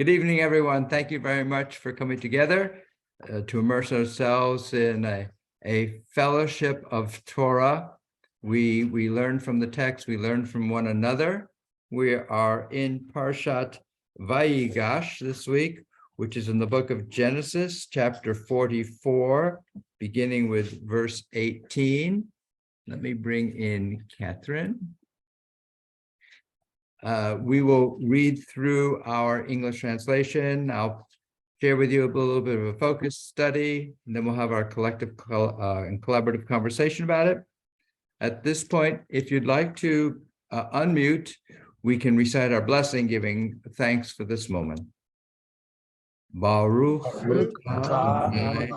Good evening, everyone. Thank you very much for coming together to immerse ourselves in a fellowship of Torah. We learn from the text, we learn from one another. We are in Parshat Vayigash this week, which is in the book of Genesis, chapter 44, beginning with verse 18. Let me bring in Catherine. We will read through our English translation. I'll share with you a little bit of a focus study, and then we'll have our collective and collaborative conversation about it. At this point, if you'd like to unmute, we can recite our blessing, giving thanks for this moment. Baruch Adonai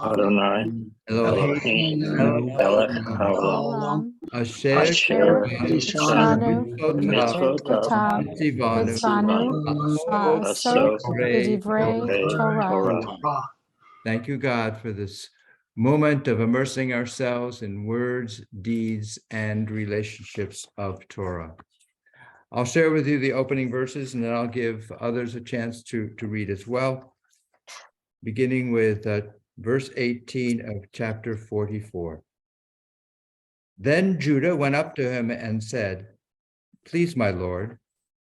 Eloheinu melech haolam asher b'shanu mitzvotav tzivanu asok b'divrei Torah. Thank you, God, for this moment of immersing ourselves in words, deeds, and relationships of Torah. I'll share with you the opening verses, and then I'll give others a chance to read as well. Beginning with verse 18 of chapter 44. Then Judah went up to him and said, "Please, my lord,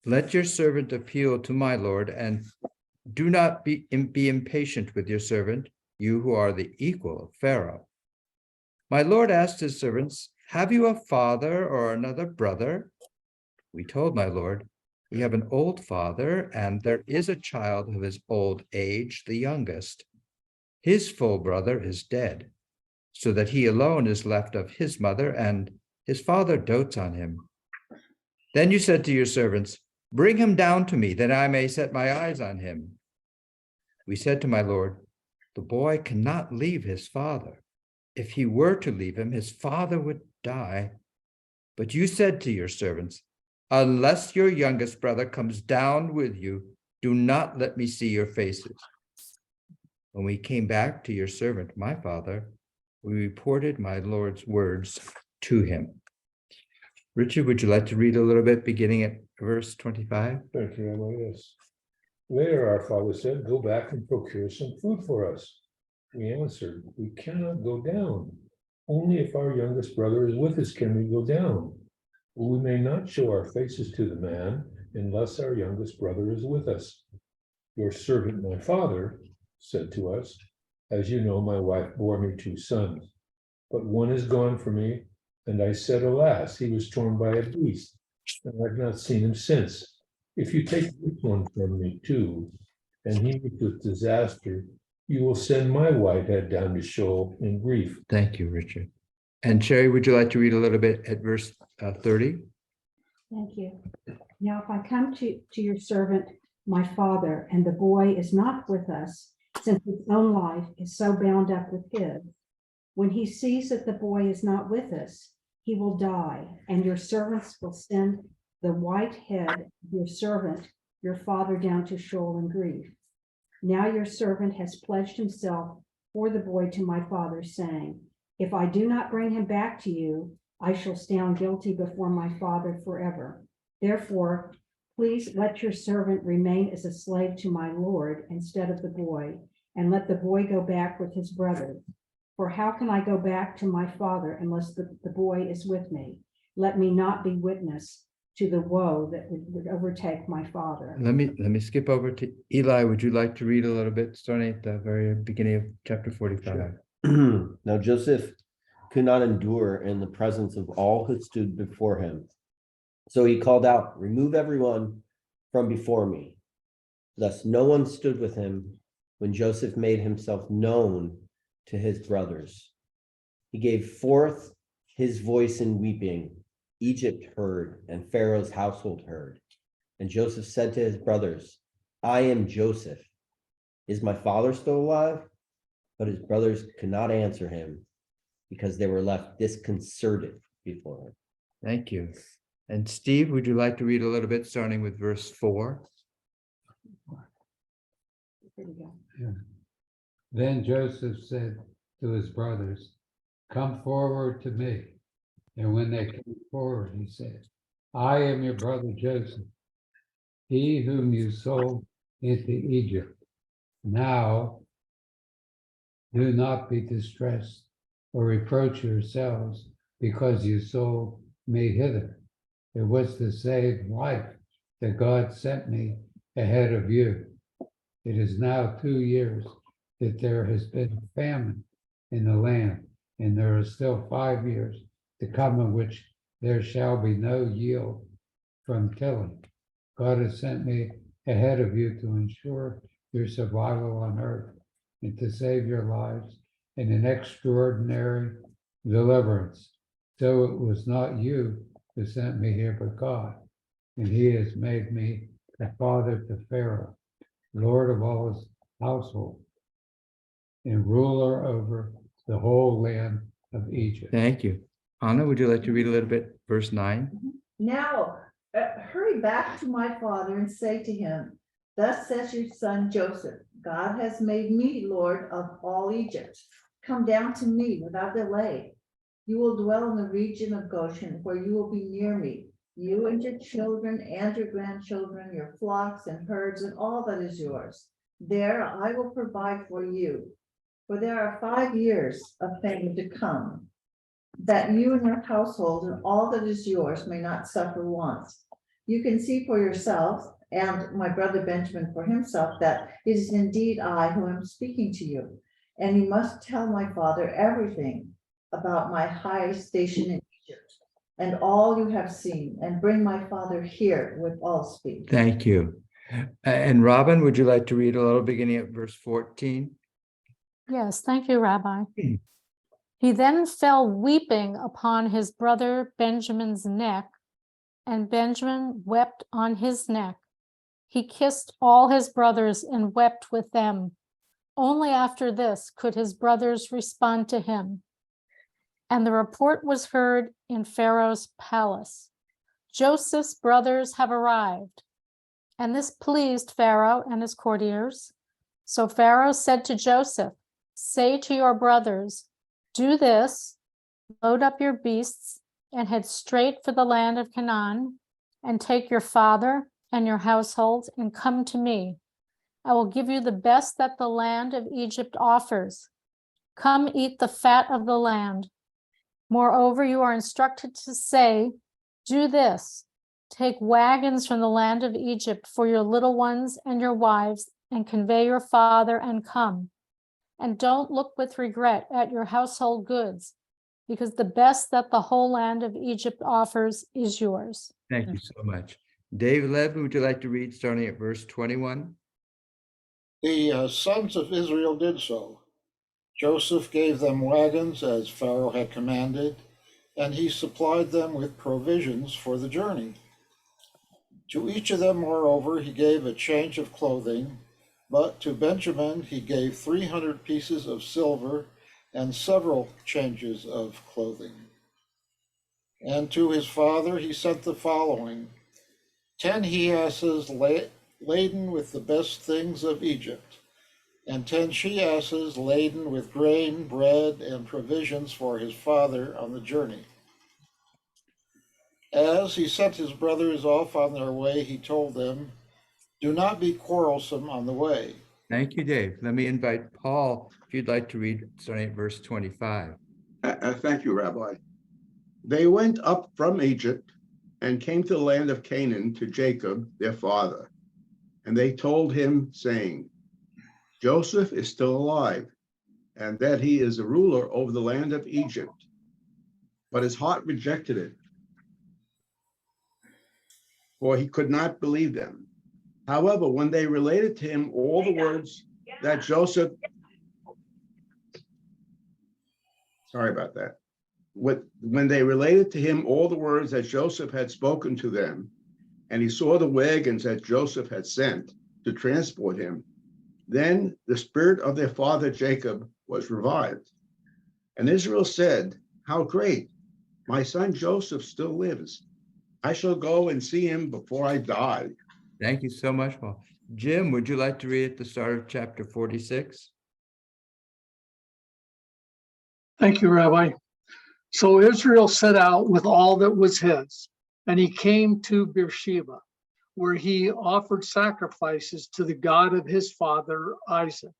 let your servant appeal to my lord, and do not be impatient with your servant, you who are the equal of Pharaoh." My lord asked his servants, "Have you a father or another brother?" We told my lord, "We have an old father, and there is a child of his old age, the youngest. His full brother is dead, so that he alone is left of his mother, and his father dotes on him." Then you said to your servants, "Bring him down to me, that I may set my eyes on him." We said to my lord, "The boy cannot leave his father. If he were to leave him, his father would die." But you said to your servants, "Unless your youngest brother comes down with you, do not let me see your faces." When we came back to your servant, my father, we reported my lord's words to him. Richard, would you like to read a little bit, beginning at verse 25? Thank you, Emma. Yes. Later, our father said, "Go back and procure some food for us." We answered, "We cannot go down. Only if our youngest brother is with us can we go down. We may not show our faces to the man unless our youngest brother is with us. Your servant, my father, said to us, 'As you know, my wife bore me 2 sons, but one is gone from me.' And I said, 'Alas, he was torn by a beast, and I've not seen him since. If you take this one from me too, and he meets with disaster, you will send my white head down to Sheol in grief.'" Thank you, Richard. And Sherry, would you like to read a little bit at verse 30? Thank you. Now, if I come to your servant, my father, and the boy is not with us, since his own life is so bound up with his, when he sees that the boy is not with us, he will die, and your servants will send the white head of your servant, your father, down to Sheol in grief. Now your servant has pledged himself for the boy to my father, saying, 'If I do not bring him back to you, I shall stand guilty before my father forever. Therefore, please let your servant remain as a slave to my lord instead of the boy, and let the boy go back with his brothers. For how can I go back to my father unless the boy is with me? Let me not be witness to the woe that would overtake my father.'" Let me skip over to Eli. Would you like to read a little bit, starting at the very beginning of chapter 45? Sure. Now Joseph could not endure in the presence of all who stood before him. So he called out, "Remove everyone from before me." Thus no one stood with him when Joseph made himself known to his brothers. He gave forth his voice in weeping. Egypt heard, and Pharaoh's household heard. And Joseph said to his brothers, "I am Joseph. Is my father still alive?" But his brothers could not answer him, because they were left disconcerted before him. Thank you. And Steve, would you like to read a little bit, starting with verse 4? Here we go. Then Joseph said to his brothers, "Come forward to me." And when they came forward, he said, "I am your brother Joseph, he whom you sold into Egypt. Now do not be distressed or reproach yourselves because you sold me hither. It was to save life that God sent me ahead of you. It is now 2 years that there has been famine in the land, and there are still 5 years to come in which there shall be no yield from tilling. God has sent me ahead of you to ensure your survival on earth and to save your lives in an extraordinary deliverance. So it was not you who sent me here, but God, and he has made me a father to Pharaoh, Lord of all his household, and ruler over the whole land of Egypt. Thank you. Anna, would you like to read a little bit, verse 9? Now, hurry back to my father and say to him, thus says your son Joseph, God has made me Lord of all Egypt. Come down to me without delay. You will dwell in the region of Goshen, where you will be near me, you and your children and your grandchildren, your flocks and herds and all that is yours. There I will provide for you, for there are 5 years of famine to come, that you and your household and all that is yours may not suffer want. You can see for yourself, and my brother Benjamin for himself, that it is indeed I who am speaking to you. And you must tell my father everything about my high station in Egypt and all you have seen, and bring my father here with all speed. Thank you. And Robin, would you like to read a little beginning at verse 14? Yes, thank you, Rabbi. Hmm. He then fell weeping upon his brother Benjamin's neck, and Benjamin wept on his neck. He kissed all his brothers and wept with them. Only after this could his brothers respond to him. And the report was heard in Pharaoh's palace. Joseph's brothers have arrived. And this pleased Pharaoh and his courtiers. So Pharaoh said to Joseph, say to your brothers, do this, load up your beasts and head straight for the land of Canaan, and take your father and your household and come to me. I will give you the best that the land of Egypt offers. Come eat the fat of the land. Moreover, you are instructed to say, do this, take wagons from the land of Egypt for your little ones and your wives, and convey your father and come. And don't look with regret at your household goods, because the best that the whole land of Egypt offers is yours. Thank you so much. Dave Levin, would you like to read starting at verse 21? The sons of Israel did so. Joseph gave them wagons as Pharaoh had commanded, and he supplied them with provisions for the journey. To each of them, moreover, he gave a change of clothing, but to Benjamin he gave 300 pieces of silver and several changes of clothing. And to his father he sent the following: 10 he-asses laden with the best things of Egypt, and 10 she-asses laden with grain, bread, and provisions for his father on the journey. As he sent his brothers off on their way, he told them, do not be quarrelsome on the way. Thank you, Dave. Let me invite Paul, if you'd like to read starting at verse 25. Thank you, Rabbi. They went up from Egypt and came to the land of Canaan to Jacob, their father. And they told him, saying, Joseph is still alive, and that he is a ruler over the land of Egypt. But his heart rejected it, for he could not believe them. However, when they related to him all the words that Joseph, sorry about that. When they related to him all the words that Joseph had spoken to them, and he saw the wagons that Joseph had sent to transport him, then the spirit of their father Jacob was revived. And Israel said, how great! My son Joseph still lives. I shall go and see him before I die. Thank you so much, Paul. Jim, would you like to read at the start of chapter 46? Thank you, Rabbi. So Israel set out with all that was his, and he came to Beersheba. where he offered sacrifices to the God of his father Isaac.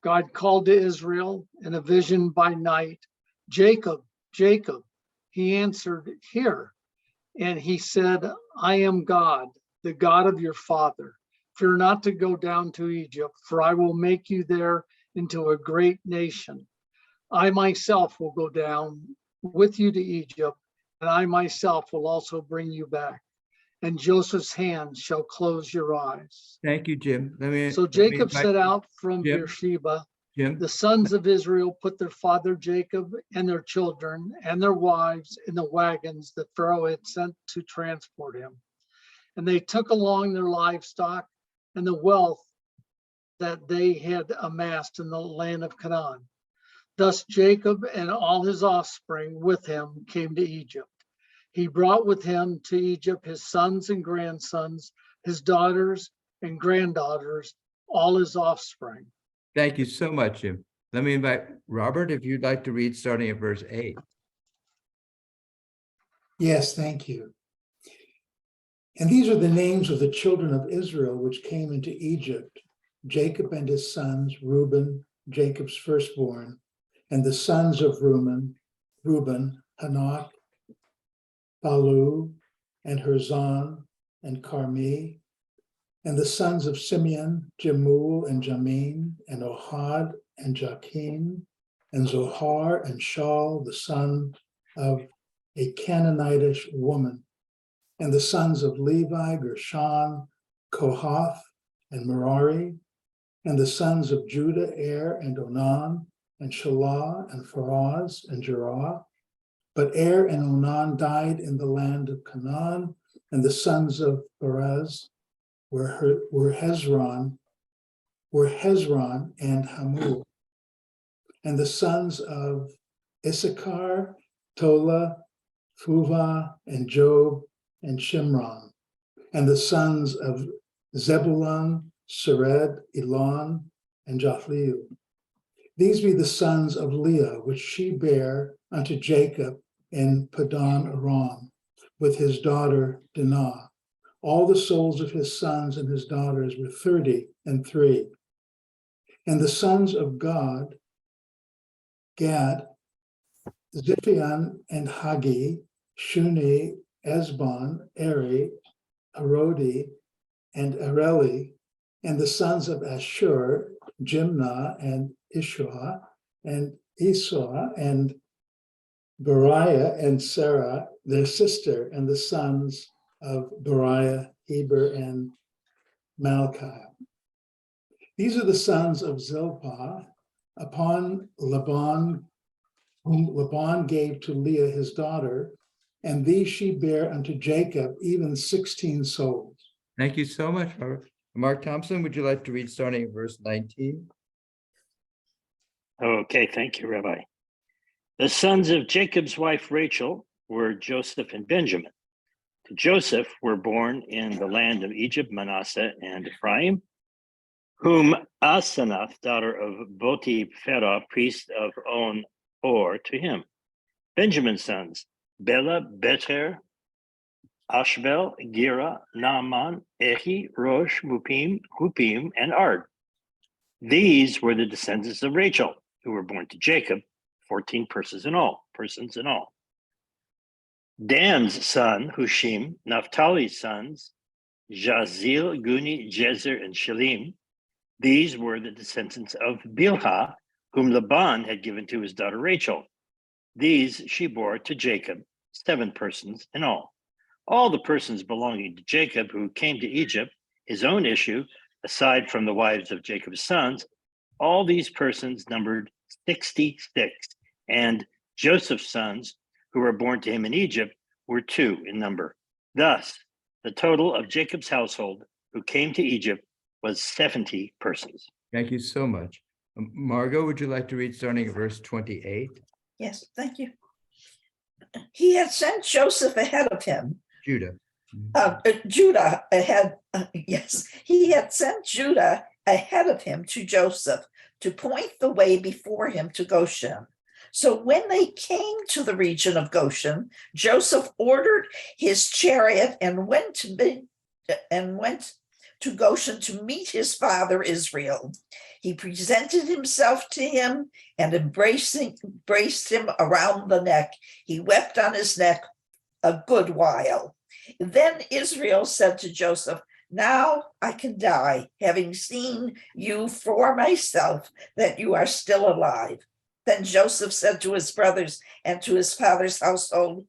God called to Israel in a vision by night, Jacob, Jacob. He answered, here. And he said, I am God, the God of your father. Fear not to go down to Egypt, for I will make you there into a great nation. I myself will go down with you to Egypt, and I myself will also bring you back. And Joseph's hand shall close your eyes. Thank you, Jim. So let me Jacob invite set out from Jim. Beersheba. Jim, The sons of Israel put their father Jacob and their children and their wives in the wagons that Pharaoh had sent to transport him. And they took along their livestock and the wealth that they had amassed in the land of Canaan. Thus Jacob and all his offspring with him came to Egypt. He brought with him to Egypt his sons and grandsons, his daughters and granddaughters, all his offspring. thank you so much, Jim. Let me invite Robert, if you'd like to read starting at verse 8. Yes, thank you. And these are the names of the children of Israel which came into Egypt: Jacob and his sons, Reuben, Jacob's firstborn, and the sons of Reuben, Hanok, Palu, and Herzon, and Carmi, and the sons of Simeon, Jemuel, and Jamin, and Ohad, and Jachin, and Zohar, and Shaul, the son of a Canaanitish woman, and the sons of Levi, Gershon, Kohath, and Merari, and the sons of Judah, and Onan, and Shelah, and Pharaz, and Jerah. But and Onan died in the land of Canaan, and the sons of Perez were Hezron and Hamul. And the sons of Issachar, Tola, Phuvah, and Job, and Shimron. And the sons of Zebulun, Sered, Elon, and Jathleel. These be the sons of Leah, which she bare unto Jacob in Padan Aram, with his daughter Dinah. All the souls of his sons and his daughters were 33. And the sons of Gad, Ziphion and Hagi, Shuni, Esbon, Eri, Arodi, and Areli, and the sons of Ashur, Jimnah, and Ishua, and Esau, and Beriah, and Sarah, their sister, and the sons of Beriah, Heber, and Malchiah. These are the sons of Zilpah, upon Laban, whom Laban gave to Leah his daughter, and these she bare unto Jacob, even 16 souls. Thank you so much, Robert. Mark Thompson, would you like to read starting at verse 19? Okay, thank you, Rabbi. The sons of Jacob's wife Rachel were Joseph and Benjamin. To Joseph were born in the land of Egypt Manasseh and Ephraim, whom Asenath, daughter of Boti-Phera, priest of On, bore to him. Benjamin's sons, Bela, Becher, Ashbel, Gira, Naaman, Ehi, Rosh, Mupim, Hupim, and Ard. These were the descendants of Rachel, who were born to Jacob, 14 persons in all. Dan's son, Hushim, Naphtali's sons, Jazil, Guni, Jezer, and Shalim. These were the descendants of Bilhah, whom Laban had given to his daughter Rachel. These she bore to Jacob, 7 persons in all. All the persons belonging to Jacob who came to Egypt, his own issue, aside from the wives of Jacob's sons, all these persons numbered 66, and Joseph's sons, who were born to him in Egypt, were 2 in number. Thus, the total of Jacob's household who came to Egypt was 70 persons. Thank you so much. Margot, would you like to read starting at verse 28? Yes, thank you. He had sent Joseph ahead of him. Judah ahead. Yes, he had sent Judah ahead of him to Joseph to point the way before him to Goshen. So when they came to the region of Goshen, Joseph ordered his chariot and went to and went to Goshen to meet his father Israel. He presented himself to him and embraced him around the neck. He wept on his neck a good while. Then Israel said to Joseph, now I can die, having seen you for myself, that you are still alive. Then Joseph said to his brothers and to his father's household,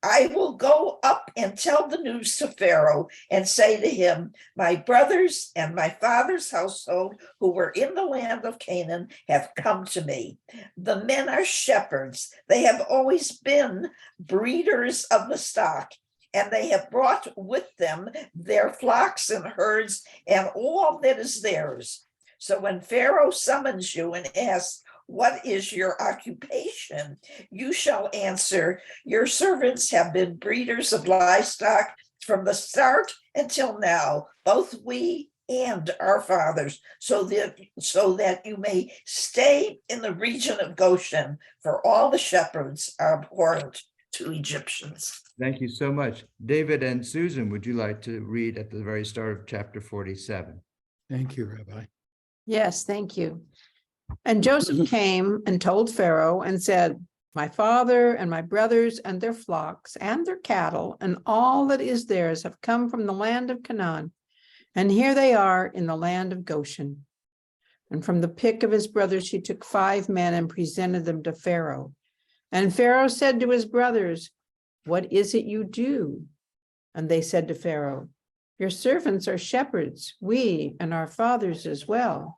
I will go up and tell the news to Pharaoh and say to him, my brothers and my father's household who were in the land of Canaan have come to me. The men are shepherds. They have always been breeders of the stock, and they have brought with them their flocks and herds and all that is theirs. So when Pharaoh summons you and asks, what is your occupation? You shall answer, your servants have been breeders of livestock from the start until now, both we and our fathers, so that you may stay in the region of Goshen, for all the shepherds are abhorrent to Egyptians. Thank you so much. David and Susan, would you like to read at the very start of chapter 47? Thank you, Rabbi. Yes, thank you. And Joseph came and told Pharaoh and said, my father and my brothers and their flocks and their cattle and all that is theirs have come from the land of Canaan. And here they are in the land of Goshen. And from the pick of his brothers, he took 5 men and presented them to Pharaoh. And Pharaoh said to his brothers, what is it you do? And they said to Pharaoh, your servants are shepherds, we and our fathers as well.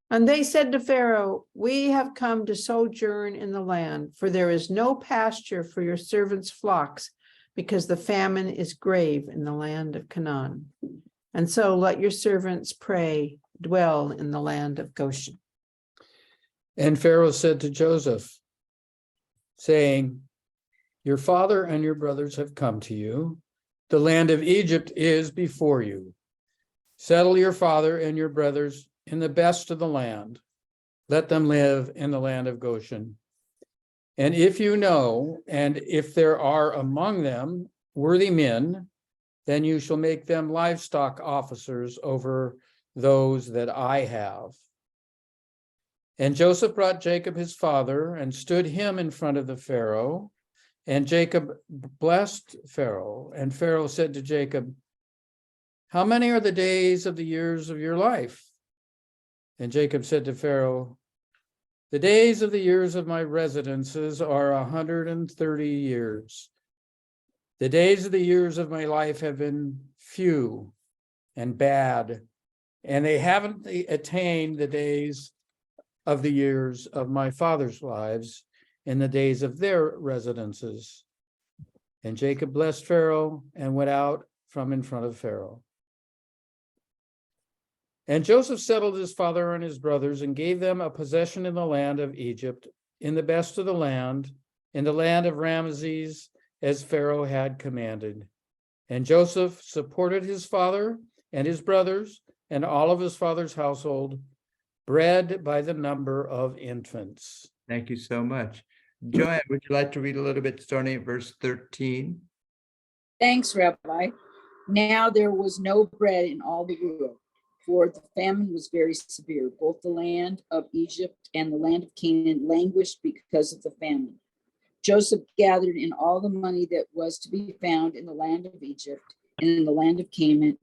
And they said to Pharaoh, we have come to sojourn in the land, for there is no pasture for your servants' flocks, because the famine is grave in the land of Canaan. And so let your servants pray, dwell in the land of Goshen. And Pharaoh said to Joseph, saying, your father and your brothers have come to you. The land of Egypt is before you. Settle your father and your brothers in the best of the land. Let them live in the land of Goshen. And if you know, and if there are among them worthy men, then you shall make them livestock officers over those that I have. And Joseph brought Jacob his father and stood him in front of the Pharaoh. And Jacob blessed Pharaoh. And Pharaoh said to Jacob, how many are the days of the years of your life? And Jacob said to Pharaoh, the days of the years of my residences are 130 years. The days of the years of my life have been few and bad, and they haven't attained the days of the years of my father's lives in the days of their residences. And Jacob blessed Pharaoh and went out from in front of Pharaoh. And Joseph settled his father and his brothers and gave them a possession in the land of Egypt, in the best of the land, in the land of Ramesses, as Pharaoh had commanded. And Joseph supported his father and his brothers and all of his father's household, bred by the number of infants. Thank you so much. Joanne, would you like to read a little bit starting at verse 13? Thanks, Rabbi. Now there was no bread in all the world, for the famine was very severe. Both the land of Egypt and the land of Canaan languished because of the famine. Joseph gathered in all the money that was to be found in the land of Egypt and in the land of Canaan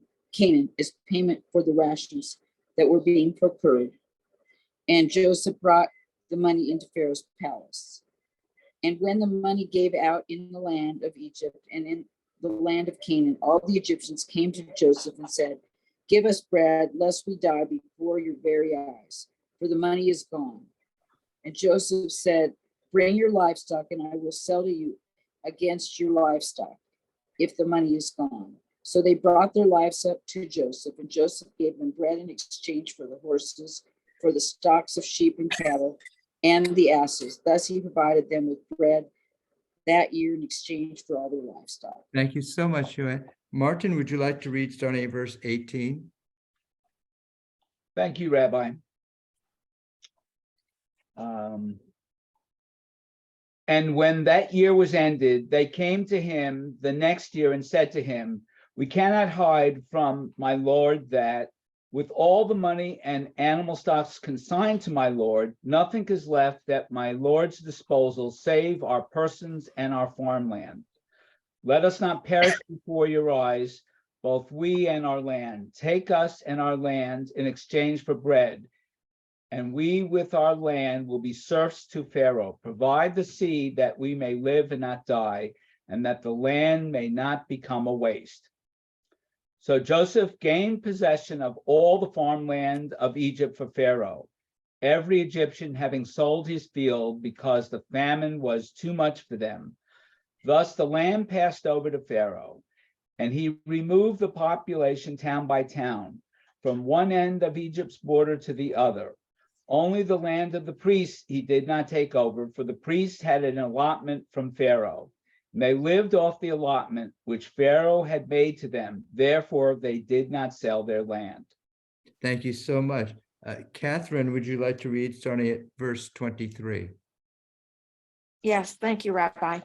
as payment for the rations that were being procured. And Joseph brought the money into Pharaoh's palace. And when the money gave out in the land of Egypt and in the land of Canaan, all the Egyptians came to Joseph and said, give us bread, lest we die before your very eyes, for the money is gone. And Joseph said, bring your livestock, and I will sell to you against your livestock, if the money is gone. So they brought their livestock to Joseph, and Joseph gave them bread in exchange for the horses, for the stocks of sheep and cattle, and the asses. Thus he provided them with bread that year in exchange for all their livestock. Thank you so much, Joanne. Martin, would you like to read starting at verse 18? Thank you, Rabbi. And when that year was ended, they came to him the next year and said to him, We cannot hide from my lord that with all the money and animal stocks consigned to my lord, nothing is left at my lord's disposal save our persons and our farmland. Let us not perish before your eyes, both we and our land. Take us and our land in exchange for bread, and we with our land will be serfs to Pharaoh. Provide the seed that we may live and not die, and that the land may not become a waste. So Joseph gained possession of all the farmland of Egypt for Pharaoh, every Egyptian having sold his field because the famine was too much for them. Thus the land passed over to Pharaoh, and he removed the population town by town, from one end of Egypt's border to the other. Only the land of the priests he did not take over, for the priests had an allotment from Pharaoh. And they lived off the allotment which Pharaoh had made to them. Therefore, they did not sell their land. Thank you so much. Catherine, would you like to read starting at verse 23? Yes, thank you, Rabbi.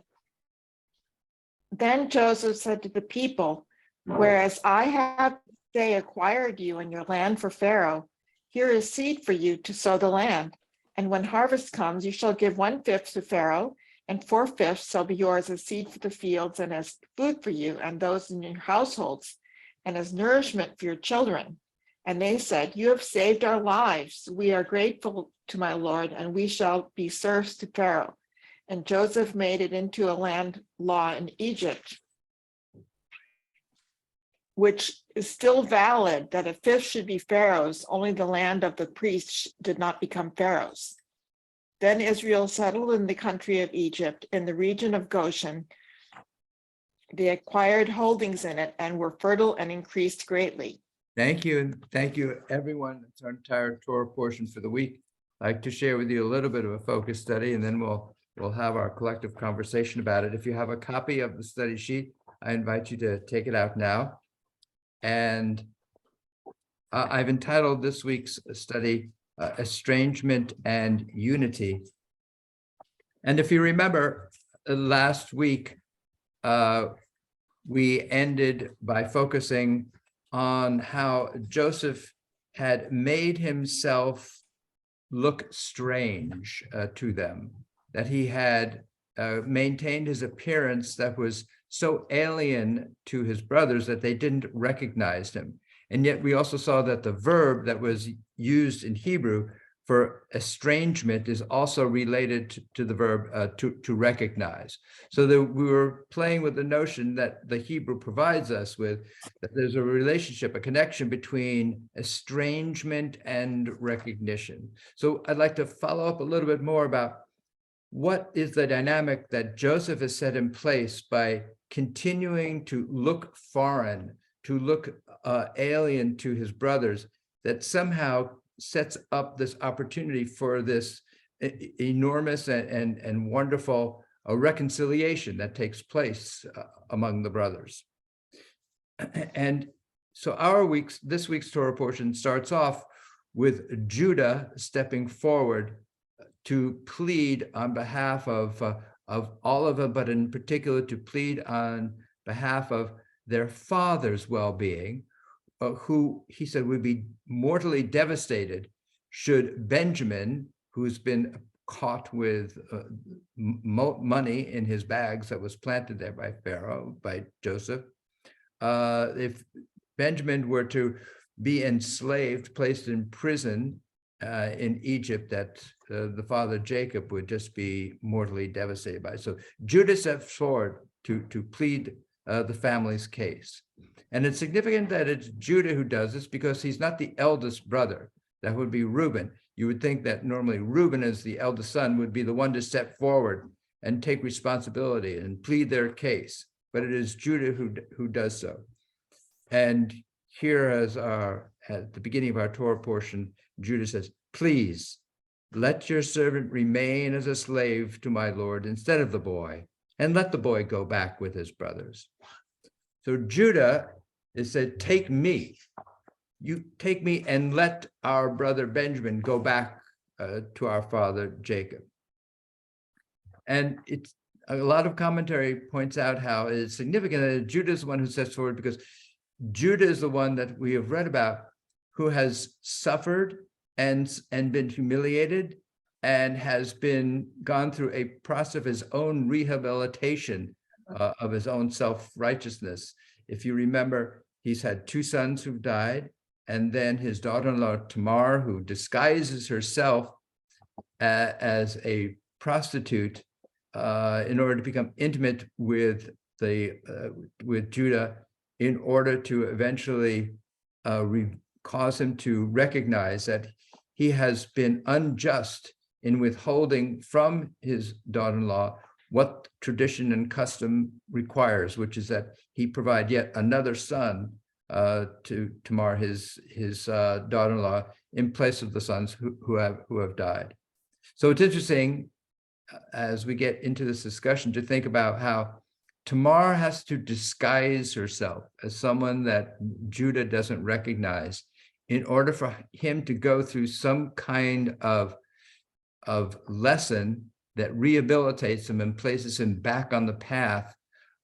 Then Joseph said to the people, whereas I have today acquired you and your land for Pharaoh, here is seed for you to sow the land. And when harvest comes, you shall give 1/5 to Pharaoh, and 4/5 shall be yours as seed for the fields and as food for you and those in your households, and as nourishment for your children. And they said, you have saved our lives. We are grateful to my Lord, and we shall be serfs to Pharaoh. And Joseph made it into a land law in Egypt, which is still valid, that 1/5 should be Pharaoh's, only the land of the priests did not become Pharaoh's. Then Israel settled in the country of Egypt, in the region of Goshen. They acquired holdings in it and were fertile and increased greatly. Thank you. And thank you, everyone. That's our entire Torah portion for the week. I'd like to share with you a little bit of a focus study, and then we'll have our collective conversation about it. If you have a copy of the study sheet, I invite you to take it out now. And I've entitled this week's study, Estrangement and Unity. And if you remember, last week, we ended by focusing on how Joseph had made himself look strange to them, that he had maintained his appearance that was so alien to his brothers that they didn't recognize him. And yet we also saw that the verb that was used in Hebrew for estrangement is also related to the verb to recognize. So that we were playing with the notion that the Hebrew provides us with, that there's a relationship, a connection between estrangement and recognition. So I'd like to follow up a little bit more about what is the dynamic that Joseph has set in place by continuing to look foreign, to look alien to his brothers, that somehow sets up this opportunity for this enormous and wonderful reconciliation that takes place among the brothers. And so this week's Torah portion starts off with Judah stepping forward to plead on behalf of all of them, but in particular to plead on behalf of their father's well-being, who he said would be mortally devastated should Benjamin, who's been caught with money in his bags that was planted there by Pharaoh, by Joseph, if Benjamin were to be enslaved, placed in prison in Egypt, that the father Jacob would just be mortally devastated by. So Judah steps forward to plead the family's case. And it's significant that it's Judah who does this because he's not the eldest brother. That would be Reuben. You would think that normally Reuben, as the eldest son, would be the one to step forward and take responsibility and plead their case. But it is Judah who does so. And here, at the beginning of our Torah portion, Judah says, please let your servant remain as a slave to my Lord instead of the boy, and let the boy go back with his brothers. So Judah is said, take me, you take me and let our brother Benjamin go back to our father Jacob. And a lot of commentary points out how it's significant that Judah is the one who steps forward, because Judah is the one that we have read about who has suffered and been humiliated and has been gone through a process of his own rehabilitation of his own self-righteousness. If you remember, he's had 2 sons who've died, and then his daughter-in-law Tamar, who disguises herself as a prostitute in order to become intimate with Judah, in order to eventually cause him to recognize that he has been unjust in withholding from his daughter-in-law what tradition and custom requires, which is that he provide yet another son to Tamar, his daughter-in-law, in place of the sons who have died. So it's interesting, as we get into this discussion, to think about how Tamar has to disguise herself as someone that Judah doesn't recognize in order for him to go through some kind of lesson that rehabilitates him and places him back on the path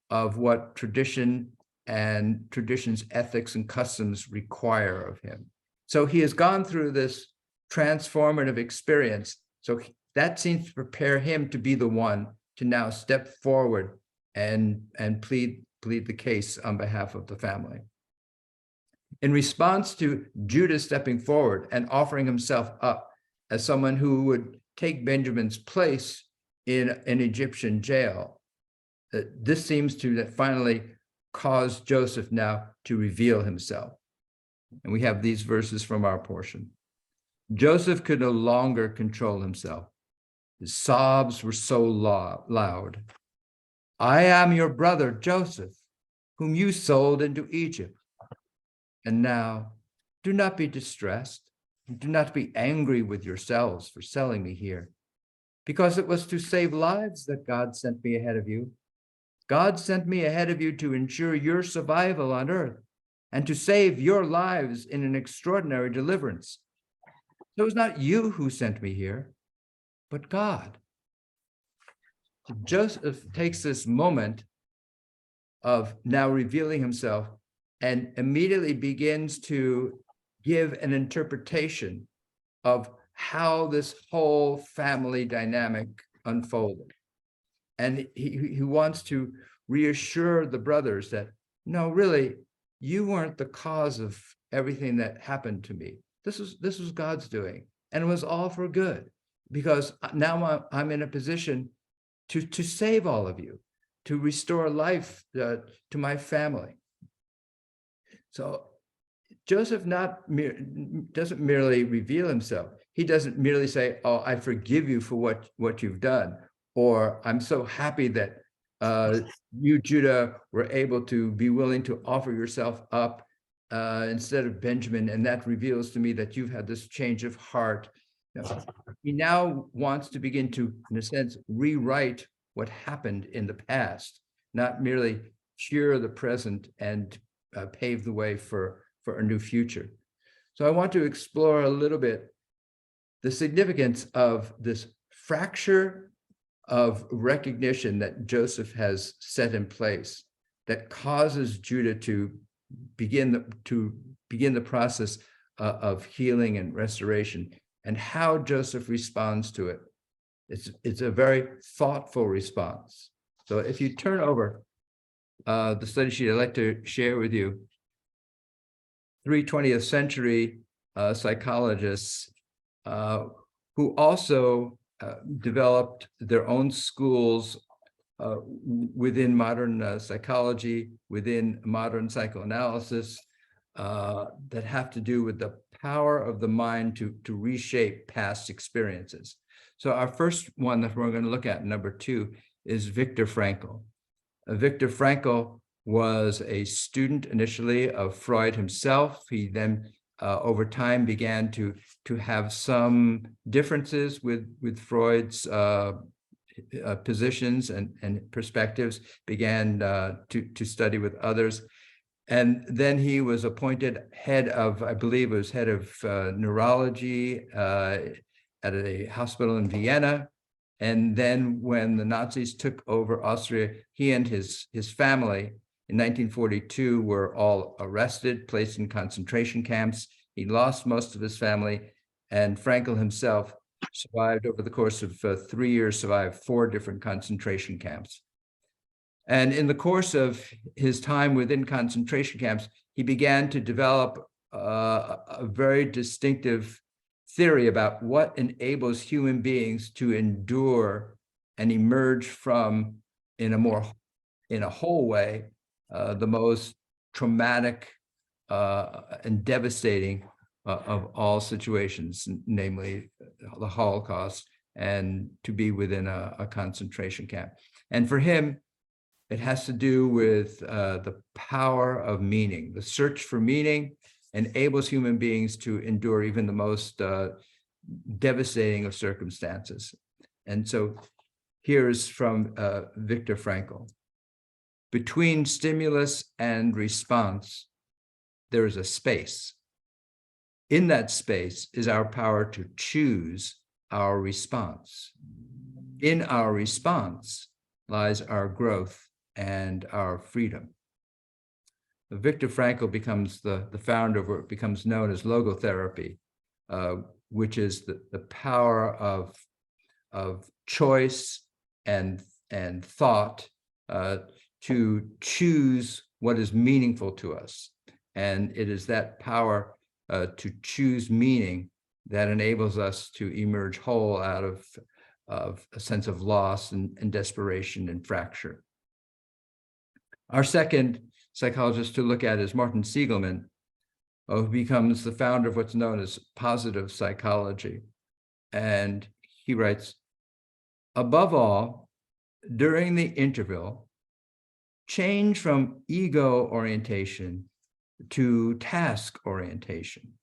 of what tradition and tradition's ethics and customs require of him. So he has gone through this transformative experience. So that seems to prepare him to be the one to now step forward and plead the case on behalf of the family. In response to Judah stepping forward and offering himself up as someone who would take Benjamin's place in an Egyptian jail, this seems to finally cause Joseph now to reveal himself. And we have these verses from our portion. Joseph could no longer control himself. His sobs were so loud. I am your brother, Joseph, whom you sold into Egypt. And now, do not be distressed. Do not be angry with yourselves for selling me here, because it was to save lives that God sent me ahead of you. God sent me ahead of you to ensure your survival on earth and to save your lives in an extraordinary deliverance. So it was not you who sent me here, but God. Joseph takes this moment of now revealing himself and immediately begins to give an interpretation of how this whole family dynamic unfolded. And he wants to reassure the brothers that, no, really, you weren't the cause of everything that happened to me. This was God's doing, and it was all for good, because now I'm in a position to save all of you, to restore life to my family. So Joseph doesn't merely reveal himself. He doesn't merely say, oh, I forgive you for what you've done, or I'm so happy that you, Judah, were able to be willing to offer yourself up instead of Benjamin, and that reveals to me that you've had this change of heart. He now wants to begin to, in a sense, rewrite what happened in the past, not merely cure the present and pave the way for a new future. So I want to explore a little bit the significance of this fracture of recognition that Joseph has set in place that causes Judah to begin the process of healing and restoration, and how Joseph responds to it. It's a very thoughtful response. So if you turn over the study sheet, I'd like to share with you 3 20th century psychologists who also developed their own schools within modern psychology, within modern psychoanalysis, that have to do with the power of the mind to reshape past experiences. So our first one that we're going to look at, number 2, is Viktor Frankl. Viktor Frankl was a student initially of Freud himself. He then over time began to have some differences with Freud's positions and perspectives, began to study with others. And then he was appointed head of, I believe it was head of neurology at a hospital in Vienna. And then when the Nazis took over Austria, he and his family in 1942 were all arrested, placed in concentration camps. He lost most of his family, and Frankl himself survived over the course of 3 years, survived 4 different concentration camps. And in the course of his time within concentration camps, he began to develop a very distinctive theory about what enables human beings to endure and emerge from, in a whole way, the most traumatic and devastating of all situations, namely the Holocaust, and to be within a concentration camp. And for him, it has to do with the power of meaning. The search for meaning enables human beings to endure even the most devastating of circumstances. And so here's from Viktor Frankl. Between stimulus and response, there is a space. In that space is our power to choose our response. In our response lies our growth and our freedom. Viktor Frankl becomes the founder of what becomes known as logotherapy, which is the power of choice and thought to choose what is meaningful to us. And it is that power to choose meaning that enables us to emerge whole out of a sense of loss and desperation and fracture. Our second psychologist to look at is Martin Seligman, who becomes the founder of what's known as positive psychology. And he writes, above all, during the interval, change from ego orientation to task orientation.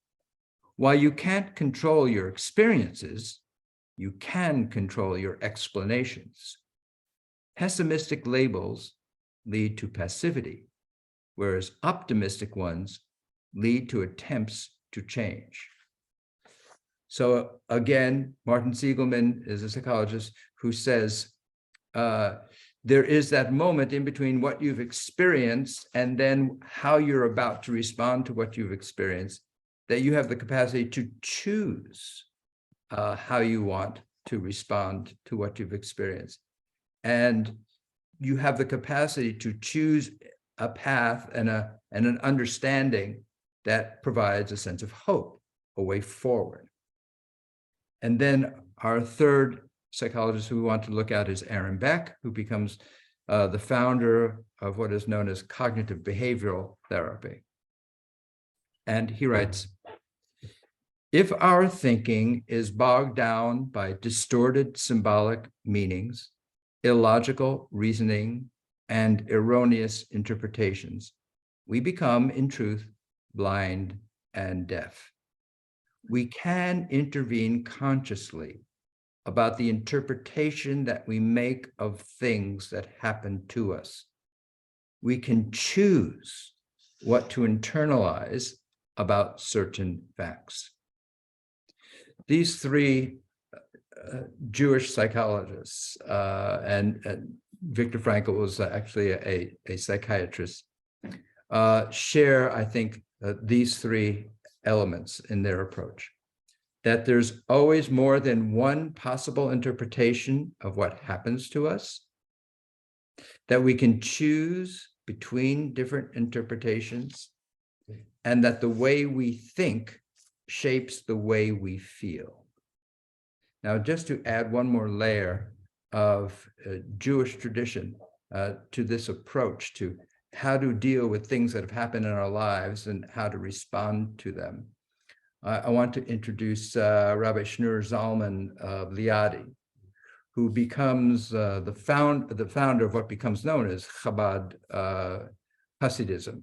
While you can't control your experiences, you can control your explanations. Pessimistic labels lead to passivity, whereas optimistic ones lead to attempts to change. So again, Martin Seligman is a psychologist who says there is that moment in between what you've experienced and then how you're about to respond to what you've experienced, that you have the capacity to choose how you want to respond to what you've experienced. And you have the capacity to choose a path and an understanding that provides a sense of hope, a way forward. And then our third psychologist who we want to look at is Aaron Beck, who becomes the founder of what is known as cognitive behavioral therapy. And he writes, if our thinking is bogged down by distorted symbolic meanings, illogical reasoning, and erroneous interpretations, we become, in truth, blind and deaf. We can intervene consciously about the interpretation that we make of things that happen to us. We can choose what to internalize about certain facts. These three Jewish psychologists, and Viktor Frankl was actually a psychiatrist, share, I think, these three elements in their approach. That there's always more than one possible interpretation of what happens to us, that we can choose between different interpretations, and that the way we think shapes the way we feel. Now, just to add one more layer of Jewish tradition to this approach to how to deal with things that have happened in our lives and how to respond to them, I want to introduce Rabbi Shneur Zalman of Liadi, who becomes the founder of what becomes known as Chabad Hasidism.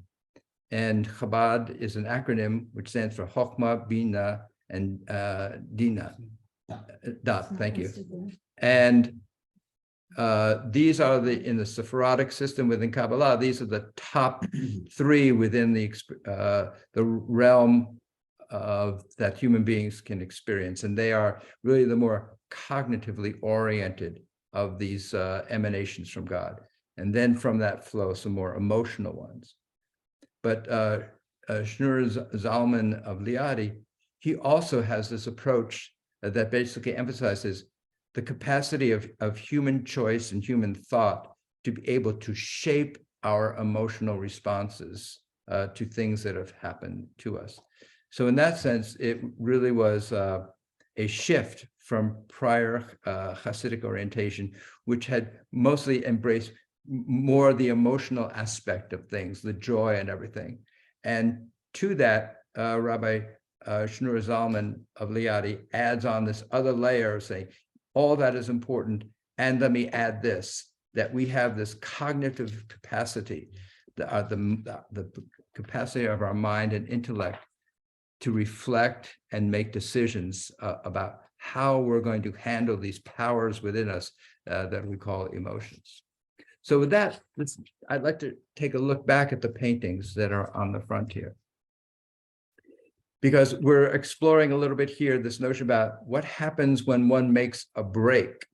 And Chabad is an acronym which stands for Chokhmah, Bina, and Dina. Dat, thank you. And these are in the Sephardic system within Kabbalah, these are the top three within the realm that human beings can experience. And they are really the more cognitively oriented of these emanations from God. And then from that flow some more emotional ones. But Shneur Zalman of Liadi, he also has this approach that basically emphasizes the capacity of human choice and human thought to be able to shape our emotional responses to things that have happened to us. So in that sense, it really was a shift from prior Hasidic orientation, which had mostly embraced more the emotional aspect of things, the joy and everything. And to that, Rabbi Shneur Zalman of Liadi adds on this other layer of saying, all that is important. And let me add this, that we have this cognitive capacity, the capacity of our mind and intellect to reflect and make decisions about how we're going to handle these powers within us that we call emotions. So with that, I'd like to take a look back at the paintings that are on the front here, because we're exploring a little bit here this notion about what happens when one makes a break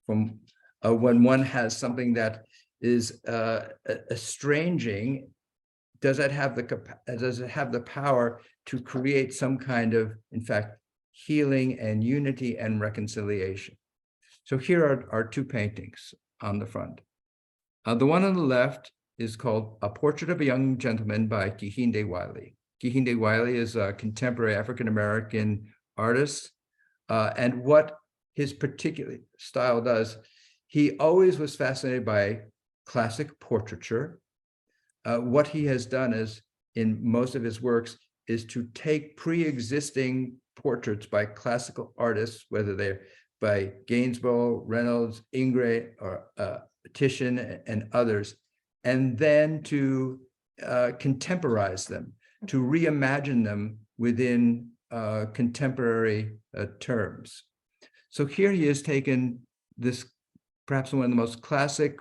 from when one has something that is estranging. Does it have the power to create some kind of, in fact, healing and unity and reconciliation? So here are two paintings on the front. The one on the left is called A Portrait of a Young Gentleman by Kehinde Wiley. Kehinde Wiley is a contemporary African-American artist. And what his particular style does, he always was fascinated by classic portraiture. What he has done is, in most of his works, is to take pre-existing portraits by classical artists, whether they're by Gainsborough, Reynolds, Ingres, or Titian, and others, and then to contemporize them, to reimagine them within contemporary terms. So here he has taken this, perhaps one of the most classic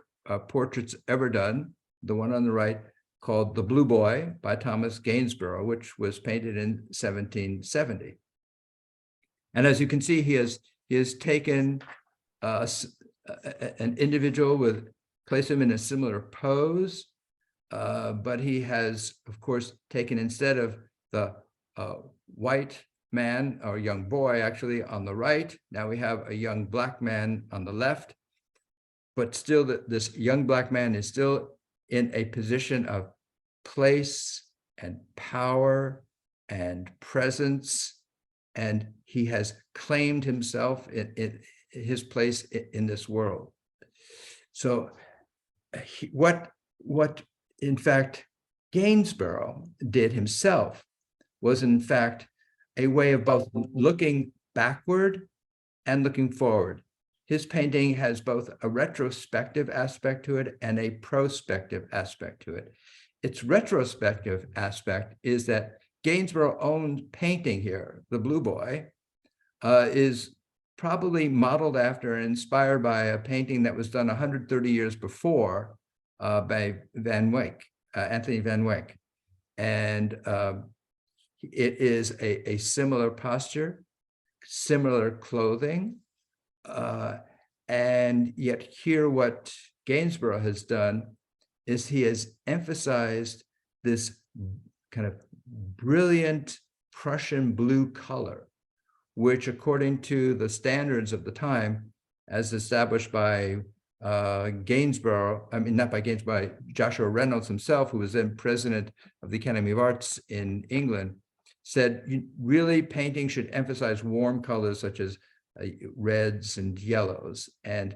portraits ever done, the one on the right, called The Blue Boy by Thomas Gainsborough, which was painted in 1770. And as you can see, he has taken an individual, placed him in a similar pose, but he has, of course, taken, instead of the white man or young boy actually on the right, now we have a young black man on the left, but still this young black man is still in a position of place and power and presence, and he has claimed himself in his place in this world. So what in fact Gainsborough did himself was in fact a way of both looking backward and looking forward. His painting has both a retrospective aspect to it and a prospective aspect to it. Its retrospective aspect is that Gainsborough's own painting here, The Blue Boy, is probably modeled after and inspired by a painting that was done 130 years before by Van Wyck, Anthony Van Wyck. And it is a similar posture, similar clothing, and yet here what Gainsborough has done is he has emphasized this kind of brilliant Prussian blue color, which according to the standards of the time, as established by Gainsborough, I mean, not by Gainsborough, by Joshua Reynolds himself, who was then president of the Academy of Arts in England, said really painting should emphasize warm colors such as reds and yellows, and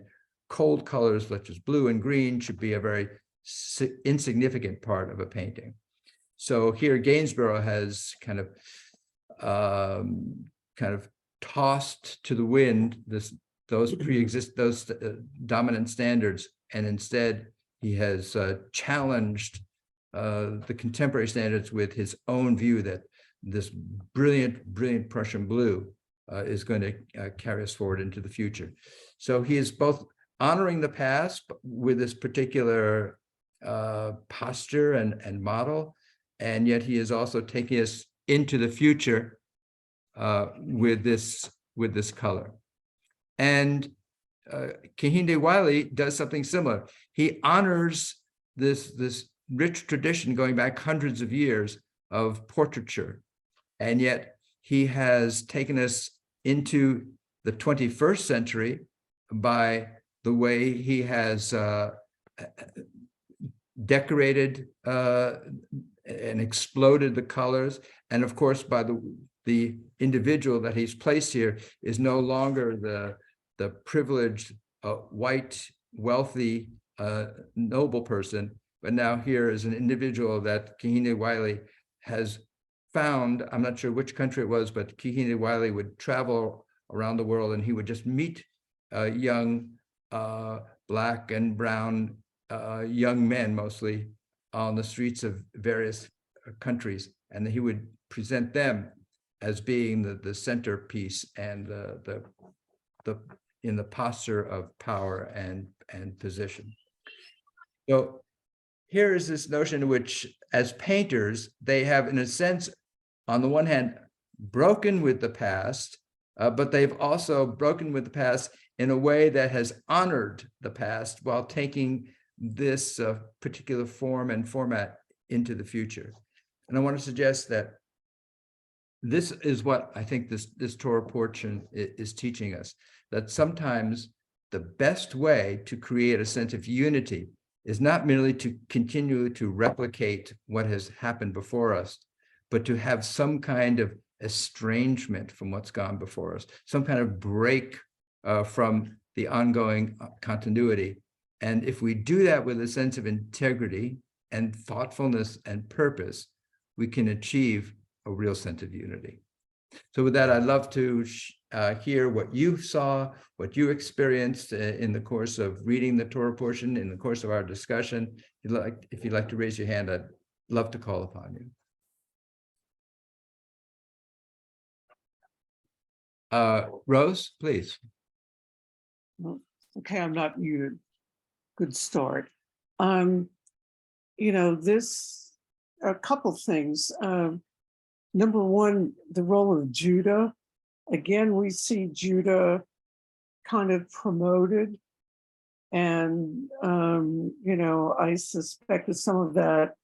cold colors such as blue and green should be a very insignificant part of a painting. So here Gainsborough has kind of tossed to the wind those dominant standards, and instead he has challenged the contemporary standards with his own view that this brilliant Prussian blue is going to carry us forward into the future. So he is both honoring the past with this particular posture and model, and yet he is also taking us into the future with this color. And Kehinde Wiley does something similar. He honors this rich tradition going back hundreds of years of portraiture, and yet he has taken us into the 21st century by the way he has decorated and exploded the colors. And of course, by the individual that he's placed here is no longer the privileged white, wealthy, noble person, but now here is an individual that Kehinde Wiley has found. I'm not sure which country it was, but Kehinde Wiley would travel around the world and he would just meet young black and brown young men, mostly on the streets of various countries, and he would present them as being the centerpiece and the in the posture of power and position. So here is this notion in which, as painters, they have, in a sense, on the one hand, broken with the past, but they've also broken with the past in a way that has honored the past while taking this particular form and format into the future. And I want to suggest that this is what I think this Torah portion is teaching us, that sometimes the best way to create a sense of unity is not merely to continue to replicate what has happened before us, but to have some kind of estrangement from what's gone before us, some kind of break from the ongoing continuity. And if we do that with a sense of integrity and thoughtfulness and purpose, we can achieve a real sense of unity. So with that, I'd love to hear what you saw, what you experienced in the course of reading the Torah portion, in the course of our discussion. If you'd like to raise your hand, I'd love to call upon you. Rose, please. Okay, I'm not muted. Good start. A couple things. Number one, the role of Judah. Again, we see Judah kind of promoted. And, I suspect that some of that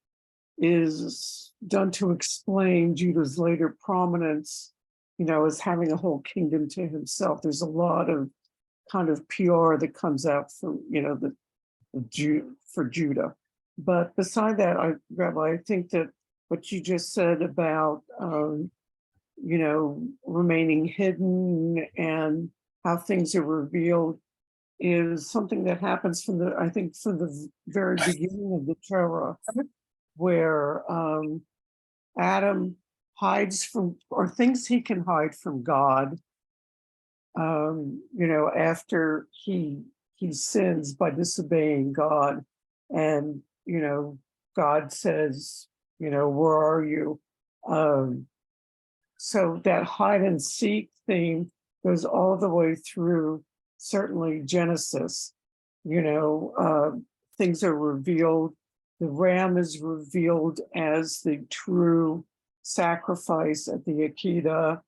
is done to explain Judah's later prominence, as having a whole kingdom to himself. There's a lot of kind of PR that comes out from, for Judah. But beside that, Rabbi, I think that what you just said about, remaining hidden and how things are revealed is something that happens from the very beginning of the Torah, where Adam hides from, or thinks he can hide from God, after he sins by disobeying God. And, God says, where are you? So that hide and seek theme goes all the way through, certainly Genesis. Things are revealed. The ram is revealed as the true sacrifice at the Akedah.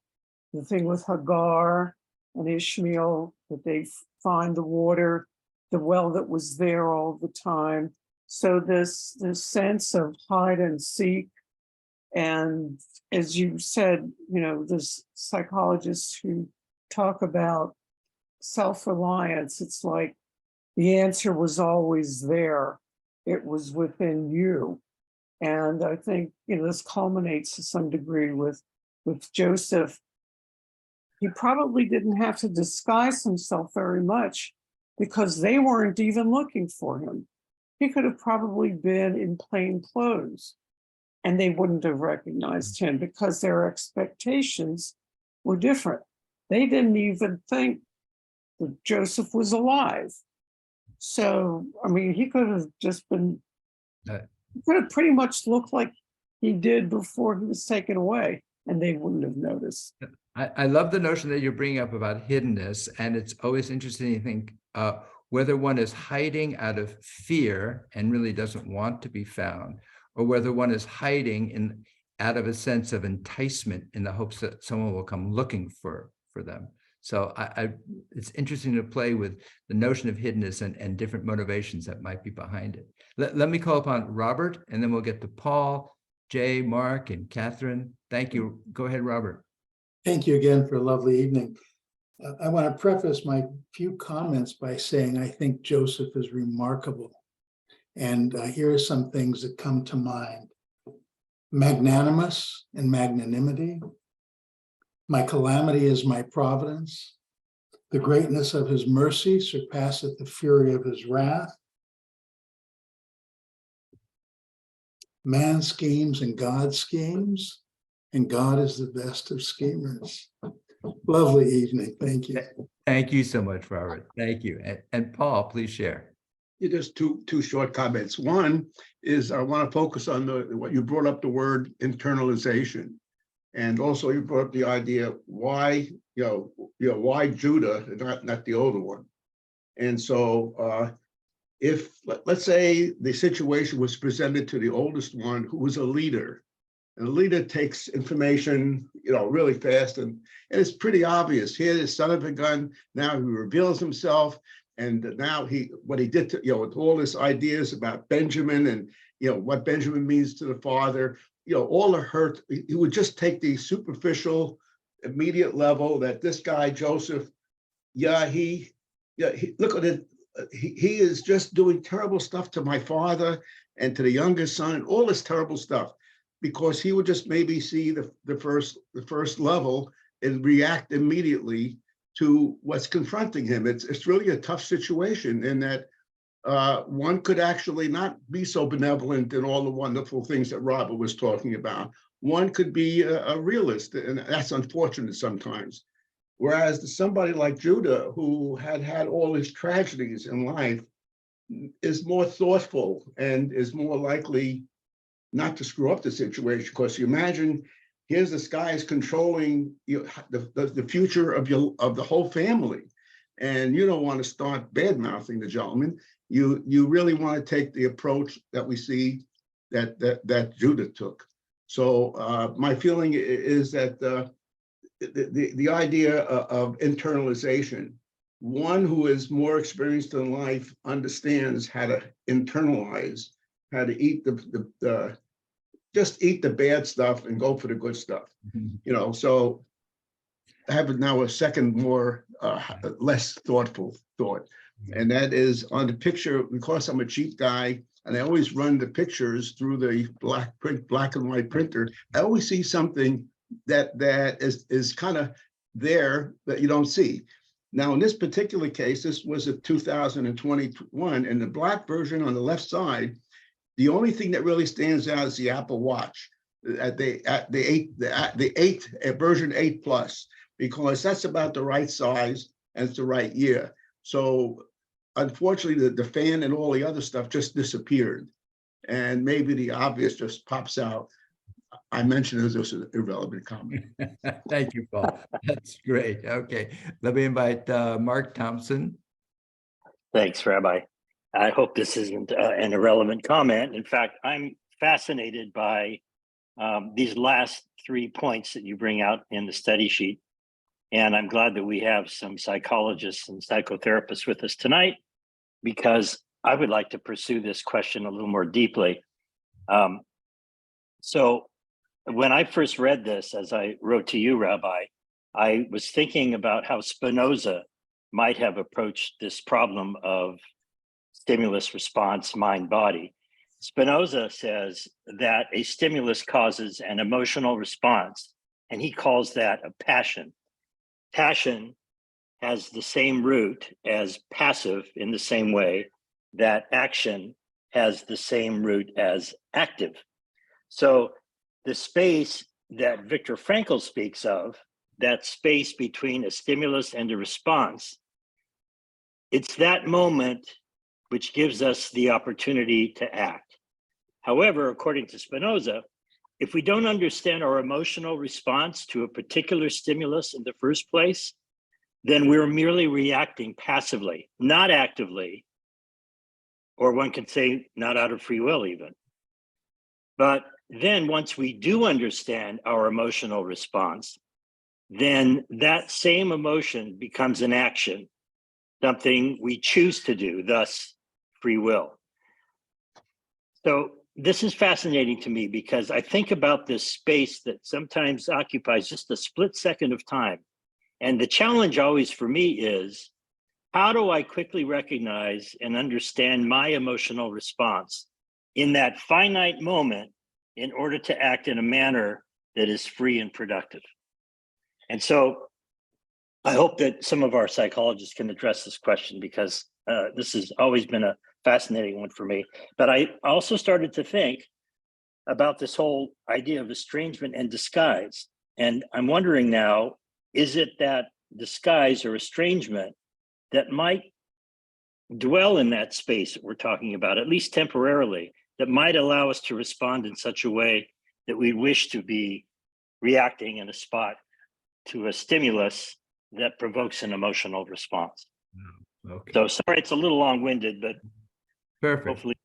The thing with Hagar and Ishmael, that they find the water, the well that was there all the time. So this sense of hide and seek. And as you said, there's psychologists who talk about self-reliance. It's like the answer was always there. It was within you. And I think, this culminates to some degree with Joseph. He probably didn't have to disguise himself very much because they weren't even looking for him. He could have probably been in plain clothes and they wouldn't have recognized him because their expectations were different. They didn't even think that Joseph was alive. So, he could have just been, he could have pretty much looked like he did before he was taken away, and they wouldn't have noticed. I love the notion that you're bringing up about hiddenness, and it's always interesting to think whether one is hiding out of fear and really doesn't want to be found, or whether one is hiding out of a sense of enticement in the hopes that someone will come looking for them. So it's interesting to play with the notion of hiddenness and different motivations that might be behind it. Let me call upon Robert, and then we'll get to Paul, Jay, Mark, and Catherine. Thank you. Go ahead, Robert. Thank you again for a lovely evening. I want to preface my few comments by saying I think Joseph is remarkable. And here are some things that come to mind. Magnanimous and magnanimity. My calamity is my providence. The greatness of his mercy surpasseth the fury of his wrath. Man schemes and God schemes, and God is the best of schemers. Lovely evening. Thank you. Thank you so much, Robert. Thank you. And Paul, please share. Yeah, just two short comments. One is I want to focus on what you brought up, the word internalization. And also you brought up the idea why, why Judah, not the older one. And so if let's say the situation was presented to the oldest one who was a leader, and the leader takes information, really fast, and it's pretty obvious. Here, the son of a gun, now he reveals himself, and now what he did to, with all his ideas about Benjamin and what Benjamin means to the father, all the hurt. He would just take the superficial, immediate level that this guy Joseph, look at it. He is just doing terrible stuff to my father and to the youngest son, and all this terrible stuff, because he would just maybe see the first level and react immediately to what's confronting him. It's really a tough situation in that one could actually not be so benevolent in all the wonderful things that Robert was talking about. One could be a realist, and that's unfortunate sometimes. Whereas somebody like Judah, who had all his tragedies in life, is more thoughtful and is more likely not to screw up the situation. Because you imagine, here's this guy is controlling the future of the whole family, and you don't want to start bad mouthing the gentleman. You really want to take the approach that we see that Judah took. So my feeling is that the idea of internalization, one who is more experienced in life understands how to internalize, how to eat just eat the bad stuff and go for the good stuff. So I have now a second more less thoughtful thought, and that is on the picture. Because I'm a cheap guy and I always run the pictures through the black and white printer, I always see something that is kind of there that you don't see. Now, in this particular case, this was a 2021, and the black version on the left side, the only thing that really stands out is the Apple Watch at the version 8 Plus, because that's about the right size and it's the right year. So unfortunately, the fan and all the other stuff just disappeared, and maybe the obvious just pops out. I mentioned it as just an irrelevant comment. Thank you, Paul. That's great. Okay, let me invite Mark Thompson. Thanks, Rabbi. I hope this isn't an irrelevant comment. In fact, I'm fascinated by these last 3 points that you bring out in the study sheet. And I'm glad that we have some psychologists and psychotherapists with us tonight, because I would like to pursue this question a little more deeply. So when I first read this, as I wrote to you, Rabbi, I was thinking about how Spinoza might have approached this problem of stimulus response, mind, body. Spinoza says that a stimulus causes an emotional response, and he calls that a passion. Passion has the same root as passive, in the same way that action has the same root as active. So the space that Viktor Frankl speaks of, that space between a stimulus and a response, it's that moment which gives us the opportunity to act. However, according to Spinoza, if we don't understand our emotional response to a particular stimulus in the first place, then we're merely reacting passively, not actively, or one could say not out of free will even. But then once we do understand our emotional response, then that same emotion becomes an action, something we choose to do, thus free will. So this is fascinating to me because I think about this space that sometimes occupies just a split second of time. And the challenge always for me is, how do I quickly recognize and understand my emotional response in that finite moment in order to act in a manner that is free and productive? And so I hope that some of our psychologists can address this question, because this has always been a fascinating one for me. But I also started to think about this whole idea of estrangement and disguise. And I'm wondering now, is it that disguise or estrangement that might dwell in that space that we're talking about, at least temporarily, that might allow us to respond in such a way that we wish to be reacting in a spot to a stimulus that provokes an emotional response? Okay. So sorry, it's a little long-winded, but Perfect. hopefully,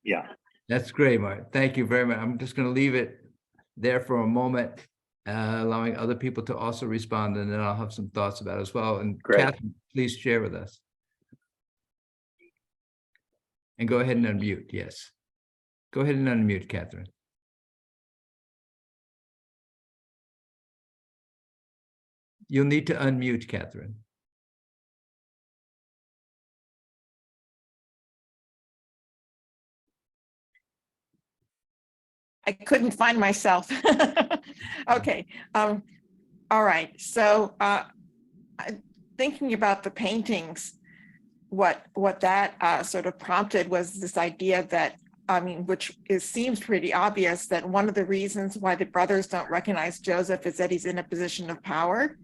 yeah. That's great, Mark. Thank you very much. I'm just going to leave it there for a moment, allowing other people to also respond, and then I'll have some thoughts about it as well. And Great. Catherine, please share with us. And go ahead and unmute. Yes. Go ahead and unmute, Catherine. You'll need to unmute, Catherine. I couldn't find myself. Okay. All right. So thinking about the paintings, what that sort of prompted was this idea that, which seems pretty obvious, that one of the reasons why the brothers don't recognize Joseph is that he's in a position of power.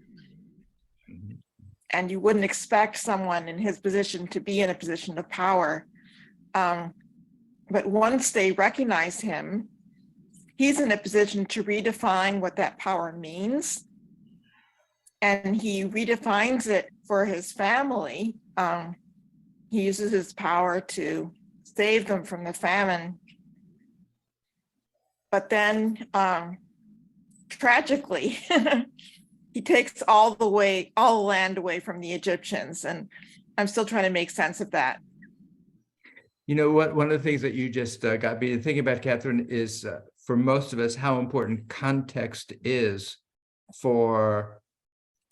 And you wouldn't expect someone in his position to be in a position of power. But once they recognize him, he's in a position to redefine what that power means. And he redefines it for his family. He uses his power to save them from the famine. But then tragically, he takes all the land away from the Egyptians. And I'm still trying to make sense of that. You know what? One of the things that you just got me thinking about, Catherine, is for most of us, how important context is for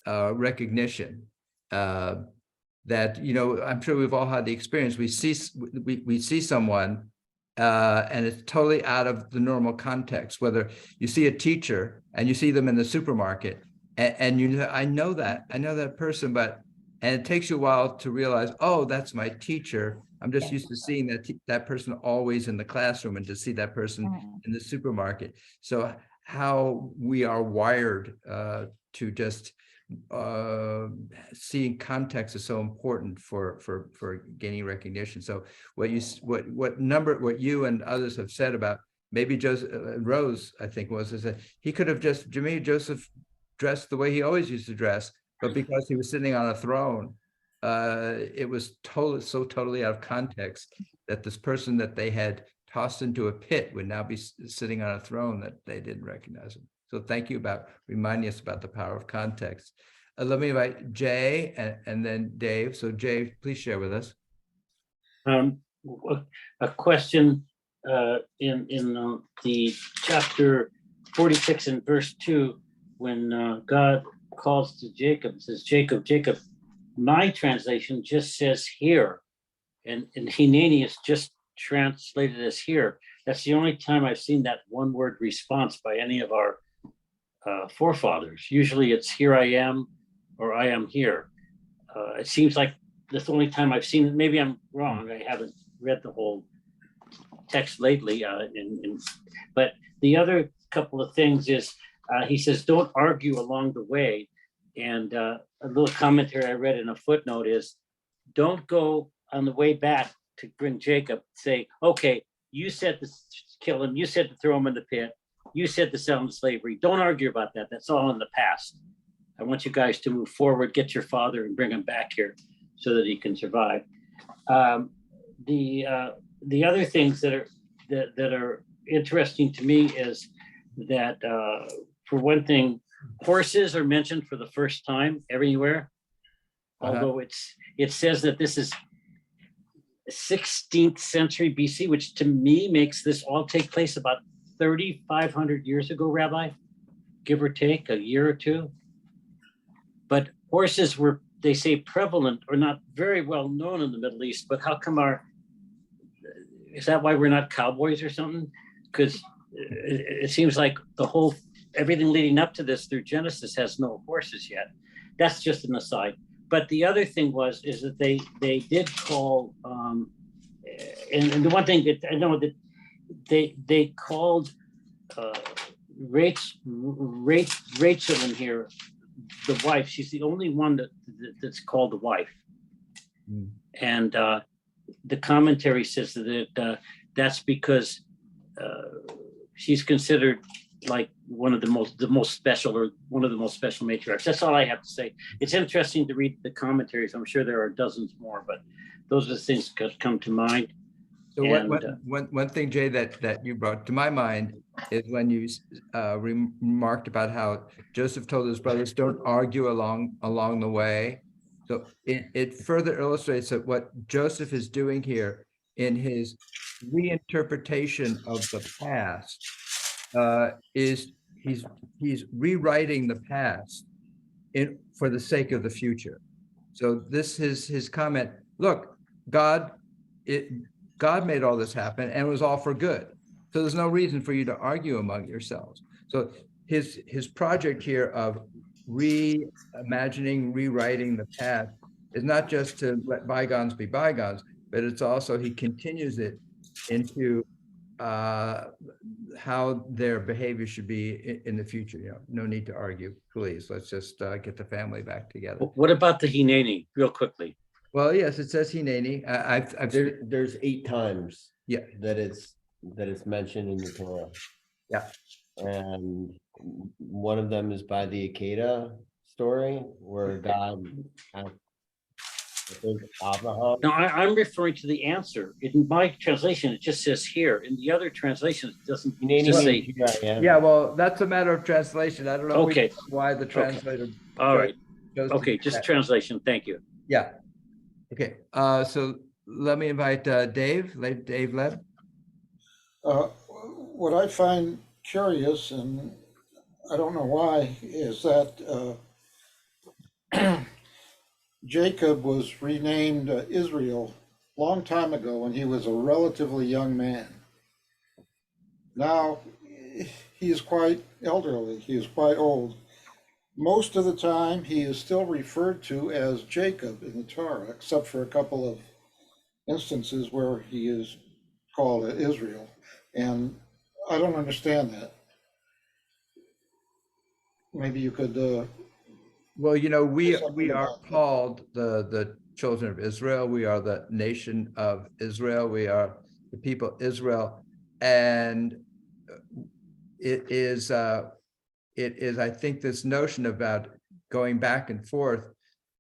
recognition. That, you know, I'm sure we've all had the experience. We see someone and it's totally out of the normal context. Whether you see a teacher and you see them in the supermarket, and you know, I know that person, and it takes you a while to realize, oh, that's my teacher. I'm just used to seeing that person always in the classroom, and to see that person in the supermarket. So how we are wired to just seeing context is so important for gaining recognition. So what you and others have said about maybe Rose, I think is that he could have just Joseph dressed the way he always used to dress, but because he was sitting on a throne, it was totally out of context that this person that they had tossed into a pit would now be sitting on a throne that they didn't recognize him. So thank you about reminding us about the power of context. Let me invite Jay and then Dave. So Jay, please share with us. A question in the chapter 46 and verse 2, when God calls to Jacob, says, Jacob, Jacob. My translation just says here, and Heinanius just translated as here. That's the only time I've seen that one word response by any of our forefathers. Usually it's here I am, or I am here. It seems like that's the only time I've seen it. Maybe I'm wrong. I haven't read the whole text lately. But the other couple of things is, he says, don't argue along the way. And a little commentary I read in a footnote is, don't go on the way back to bring Jacob, say, okay, you said to kill him, you said to throw him in the pit, you said to sell him to slavery. Don't argue about that. That's all in the past. I want you guys to move forward, get your father and bring him back here so that he can survive. The other things that are interesting to me is that, for one thing, horses are mentioned for the first time everywhere. Although it says that this is 16th century BC, which to me makes this all take place about 3,500 years ago, Rabbi, give or take a year or two. But horses were, they say, prevalent or not very well known in the Middle East. But how come is that why we're not cowboys or something? Because it seems like everything leading up to this through Genesis has no horses yet. That's just an aside. But the other thing is that they did call, and the one thing that I know that they called Rachel in here the wife. She's the only one that's called the wife. And the commentary says that that's because she's considered like one of the most special, or one of the most special matriarchs. That's all I have to say. It's interesting to read the commentaries. I'm sure there are dozens more, but those are the things that come to mind. So one thing, Jay, that you brought to my mind is when you remarked about how Joseph told his brothers, don't argue along the way. So it further illustrates that what Joseph is doing here in his reinterpretation of the past is he's rewriting the past for the sake of the future. So this is his comment. Look, God made all this happen, and it was all for good. So there's no reason for you to argue among yourselves. So his project here of reimagining, rewriting the past is not just to let bygones be bygones, but it's also he continues it into how their behavior should be in the future. No need to argue. Please, let's just get the family back together. What about the Hineni, real quickly? Well, yes, it says Hineni. There's 8 times. Yeah, that it's mentioned in the Torah. Yeah, and one of them is by the Akedah story, where God. Abraham. No, I'm referring to the answer. In my translation, it just says here. In the other translation, it doesn't just say. Yeah, well, that's a matter of translation. I don't know why the translator. Okay. All right. Okay, just translation. Thank you. Yeah. Okay. So let me invite Dave Leb. What I find curious, and I don't know why, is that Jacob was renamed Israel a long time ago when he was a relatively young man. Now he is quite elderly, he is quite old. Most of the time he is still referred to as Jacob in the Torah, except for a couple of instances where he is called Israel. And I don't understand that. Maybe you could well, we are called the children of Israel. We are the nation of Israel. We are the people of Israel. And it is, I think, this notion about going back and forth,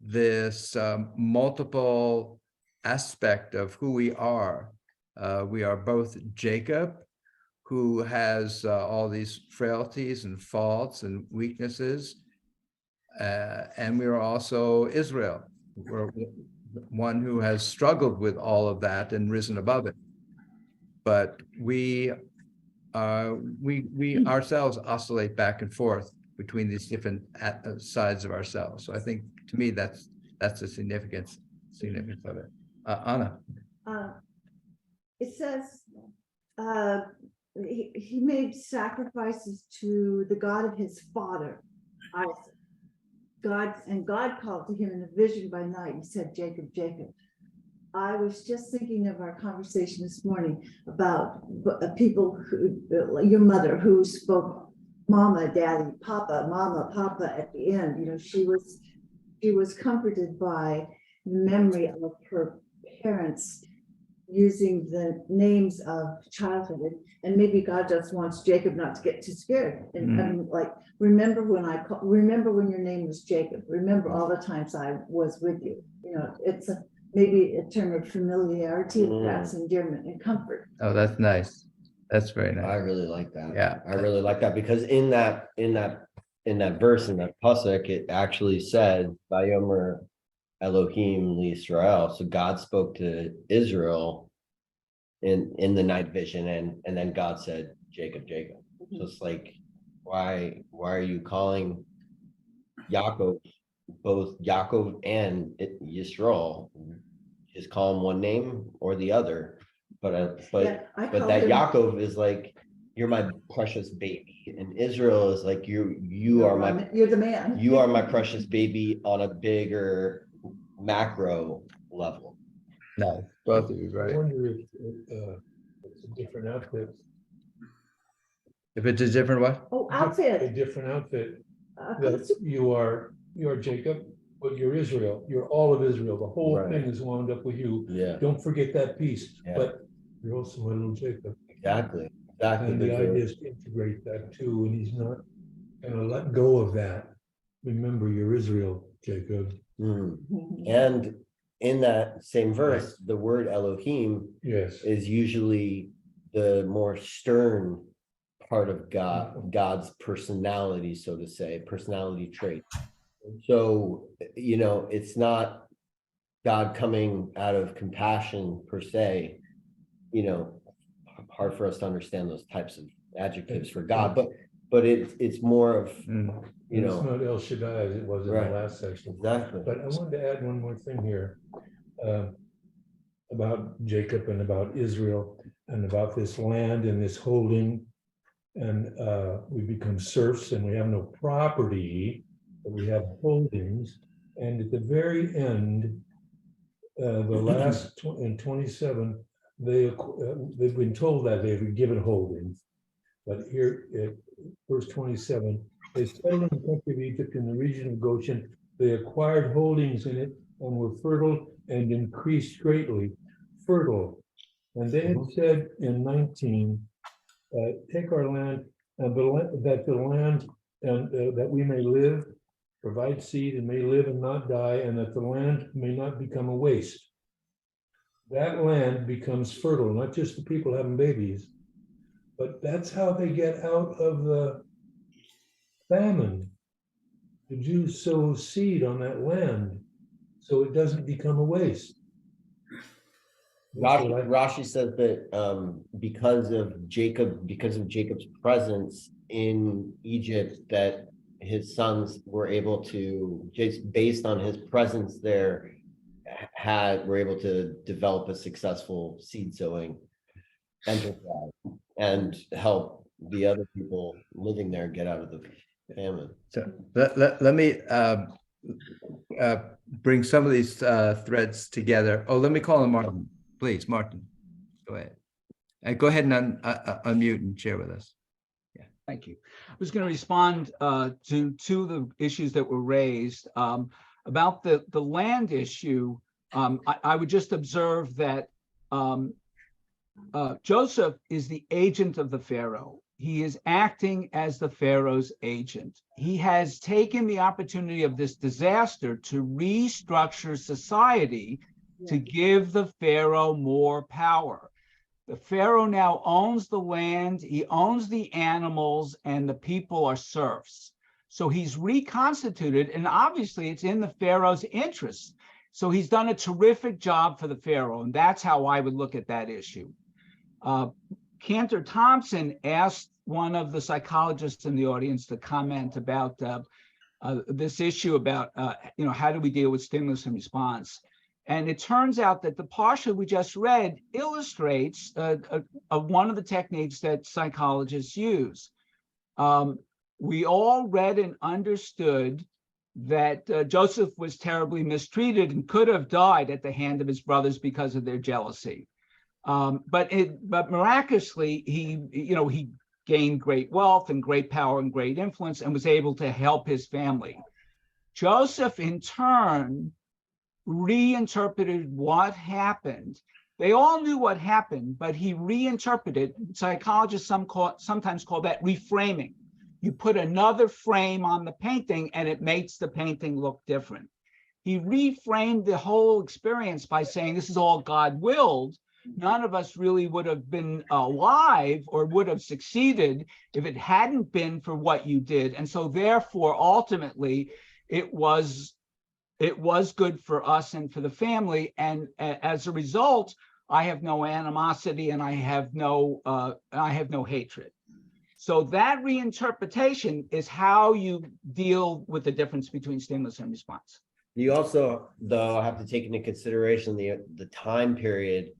this multiple aspect of who we are. We are both Jacob, who has all these frailties and faults and weaknesses. And we are also Israel, we're one who has struggled with all of that and risen above it. But we ourselves oscillate back and forth between these different sides of ourselves. So I think, to me, that's the significance of it. Anna. It says he made sacrifices to the God of his father, Isaac. God called to him in a vision by night and said, Jacob, Jacob. I was just thinking of our conversation this morning about people who, your mother, who spoke mama, daddy, papa, mama, papa at the end. She was comforted by the memory of her parents using the names of childhood, and maybe God just wants Jacob not to get too scared. And I mean, like, remember when your name was Jacob. Remember all the times I was with you. It's maybe a term of familiarity, perhaps endearment and comfort. Oh, that's nice. That's very I nice. really like that. Yeah. I really like that because in that verse, in that pasuk, it actually said, Vayomer Elohim Yisrael. So God spoke to Israel in the night vision, and then God said, Jacob, Jacob. So it's like, why are you calling Yaakov, both Yaakov and Yisrael? Just call him one name or the other. But Yeah, I but call that him- Yaakov is like, you're my precious baby, and Israel is like, you are my, You're the man. you are my precious baby on a bigger macro level. No, both of you, I right? wonder if it's a different outfit. If it's a different what? Oh, A outfit. different outfit. Uh, That you are Jacob, but you're Israel. You're all of Israel. The whole Right. thing is wound up with you. Yeah. Don't forget that piece. Yeah. But you're also my little Jacob. Exactly. And the There's idea is to integrate that too, and he's not gonna let go of that. Remember, you're Israel, Jacob. And in that same verse, the word Elohim Yes. is usually the more stern part of God's personality, so to say, personality trait. So, it's not God coming out of compassion per se, hard for us to understand those types of adjectives for God, but it's more of, It's not El Shaddai as it was in the Right. last section. Exactly. But I wanted to add one more thing here. About Jacob and about Israel and about this land and this holding. And we become serfs and we have no property, but we have holdings. And at the very end, the last in 27, they've been told that they've been given holdings. But here at verse 27, they settled in the country of Egypt in the region of Goshen. They acquired holdings in it and were fertile and increased greatly. Fertile. And they had said in 19, take our land, that the land and that we may live, provide seed and may live and not die, and that the land may not become a waste. That land becomes fertile, not just the people having babies, but that's how they get out of the famine. The Jews sow seed on that land, so it doesn't become a waste. Rashi says that because of Jacob's presence in Egypt, that his sons were able to, just based on his presence there, were able to develop a successful seed sowing enterprise and help the other people living there get out of the famine. So let me bring some of these threads together. Oh, let me call on Martin. Please, Martin, go ahead. And go ahead and unmute and share with us. Thank you. I was going to respond to two of the issues that were raised. About the land issue, I would just observe that Joseph is the agent of the Pharaoh. He is acting as the Pharaoh's agent. He has taken the opportunity of this disaster to restructure society to give the Pharaoh more power. The Pharaoh now owns the land, he owns the animals, and the people are serfs. So he's reconstituted, and obviously it's in the Pharaoh's interest. So he's done a terrific job for the Pharaoh, and that's how I would look at that issue. Cantor Thompson asked one of the psychologists in the audience to comment about this issue about, how do we deal with stimulus and response? And it turns out that the parsha we just read illustrates one of the techniques that psychologists use. We all read and understood that Joseph was terribly mistreated and could have died at the hand of his brothers because of their jealousy. But miraculously, he gained great wealth and great power and great influence and was able to help his family. Joseph, in turn, reinterpreted what happened. They all knew what happened, but he reinterpreted. Psychologists sometimes call that reframing. You put another frame on the painting and it makes the painting look different. He reframed the whole experience by saying this is all God willed, none of us really would have been alive or would have succeeded if it hadn't been for what you did. And so therefore, ultimately, it was good for us and for the family. And as a result, I have no animosity and I have no hatred. So that reinterpretation is how you deal with the difference between stimulus and response. You also, though, have to take into consideration the time period.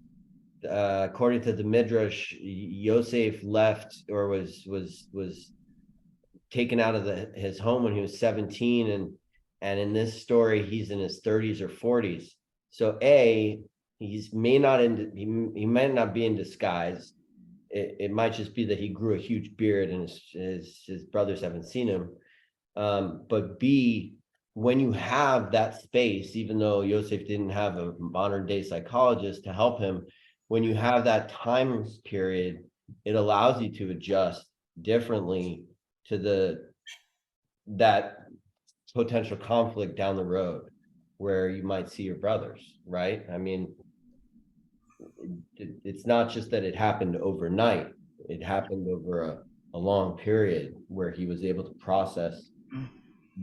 According to the Midrash, Yosef left or was taken out of his home when he was 17, and in this story he's in his 30s or 40s. So he might not be in disguise. It might just be that he grew a huge beard and his brothers haven't seen him. But B, when you have that space, even though Yosef didn't have a modern day psychologist to help him, when you have that time period, it allows you to adjust differently to that potential conflict down the road where you might see your brothers, right? I mean, it's not just that it happened overnight. It happened over a long period where he was able to process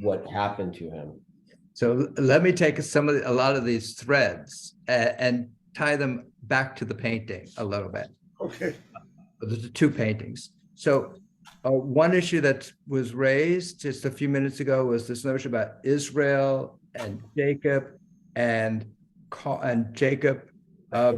what happened to him. So let me take a lot of these threads and tie them back to the painting a little bit. Okay. There's two paintings. So one issue that was raised just a few minutes ago was this notion about Israel and Jacob, and Jacob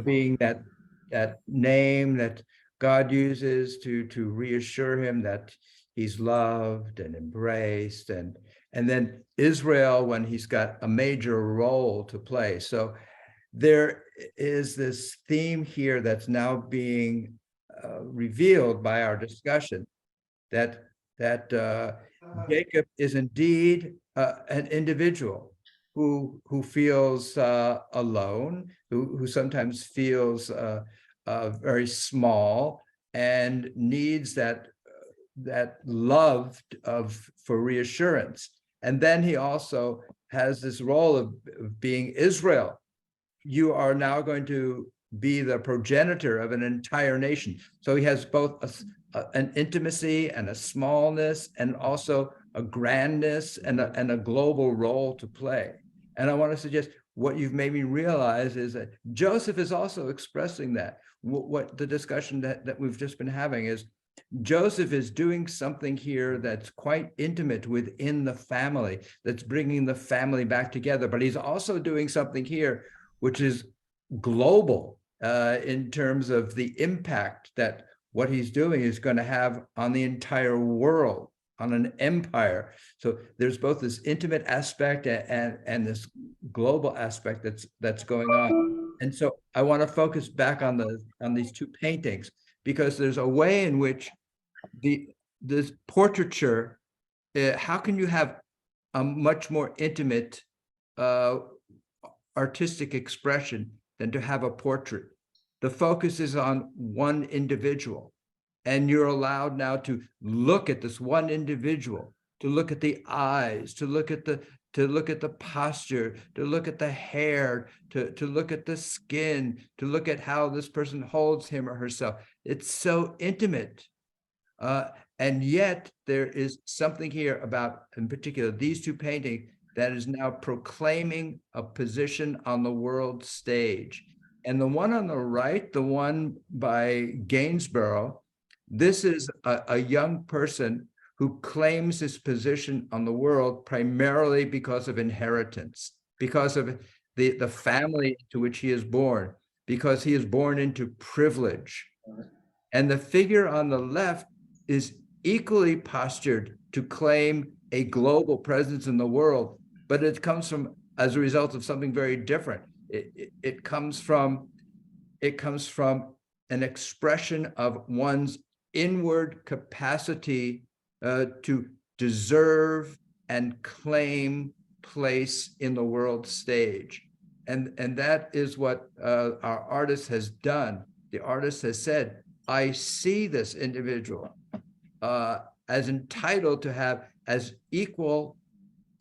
being that name that God uses to reassure him that he's loved and embraced, and then Israel when he's got a major role to play. So there is this theme here that's now being revealed by our discussion, that Jacob is indeed an individual who feels alone, who sometimes feels very small and needs that love for reassurance. And then he also has this role of being Israel. You are now going to be the progenitor of an entire nation. So he has both an intimacy and a smallness, and also a grandness and a global role to play. And I want to suggest what you've made me realize is that Joseph is also expressing that. What the discussion that we've just been having is, Joseph is doing something here that's quite intimate within the family, that's bringing the family back together. But he's also doing something here which is global in terms of the impact that what he's doing is going to have on the entire world, on an empire. So there's both this intimate aspect and this global aspect that's going on. And so I want to focus back on these two paintings, because there's a way in which this portraiture, how can you have a much more intimate artistic expression than to have a portrait? The focus is on one individual, and you're allowed now to look at this one individual, to look at the eyes, to look at the posture, to look at the hair, to look at the skin, to look at how this person holds him or herself. It's so intimate. And yet there is something here about, in particular, these two paintings that is now proclaiming a position on the world stage. And the one on the right, the one by Gainsborough, this is a young person who claims his position on the world primarily because of inheritance, because of the family to which he is born, because he is born into privilege. And the figure on the left is equally postured to claim a global presence in the world, but it comes from as a result of something very different. It comes from an expression of one's inward capacity to deserve and claim place in the world stage. And that is what our artist has done. The artist has said, I see this individual as entitled to have as equal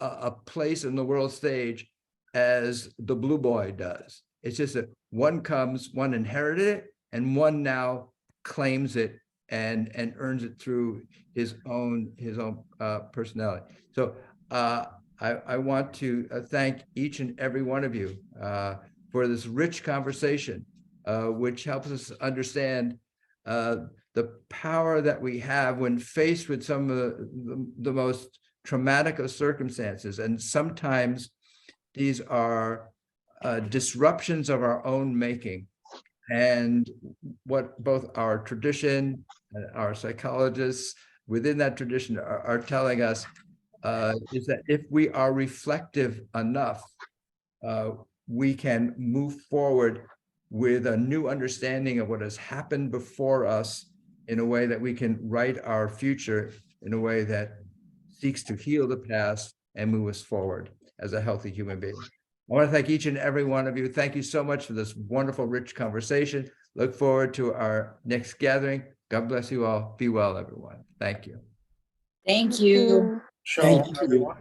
a place in the world stage as the blue boy does. It's just that one comes, one inherited it, and one now claims it and earns it through his own personality. So I want to thank each and every one of you for this rich conversation, which helps us understand the power that we have when faced with some of the most traumatic of circumstances. And sometimes these are disruptions of our own making. And what both our tradition and our psychologists within that tradition are telling us is that if we are reflective enough, we can move forward with a new understanding of what has happened before us in a way that we can write our future in a way that seeks to heal the past and move us forward as a healthy human being. I want to thank each and every one of you. Thank you so much for this wonderful, rich conversation. Look forward to our next gathering. God bless you all. Be well, everyone. Thank you. Thank you. Shalom, everyone.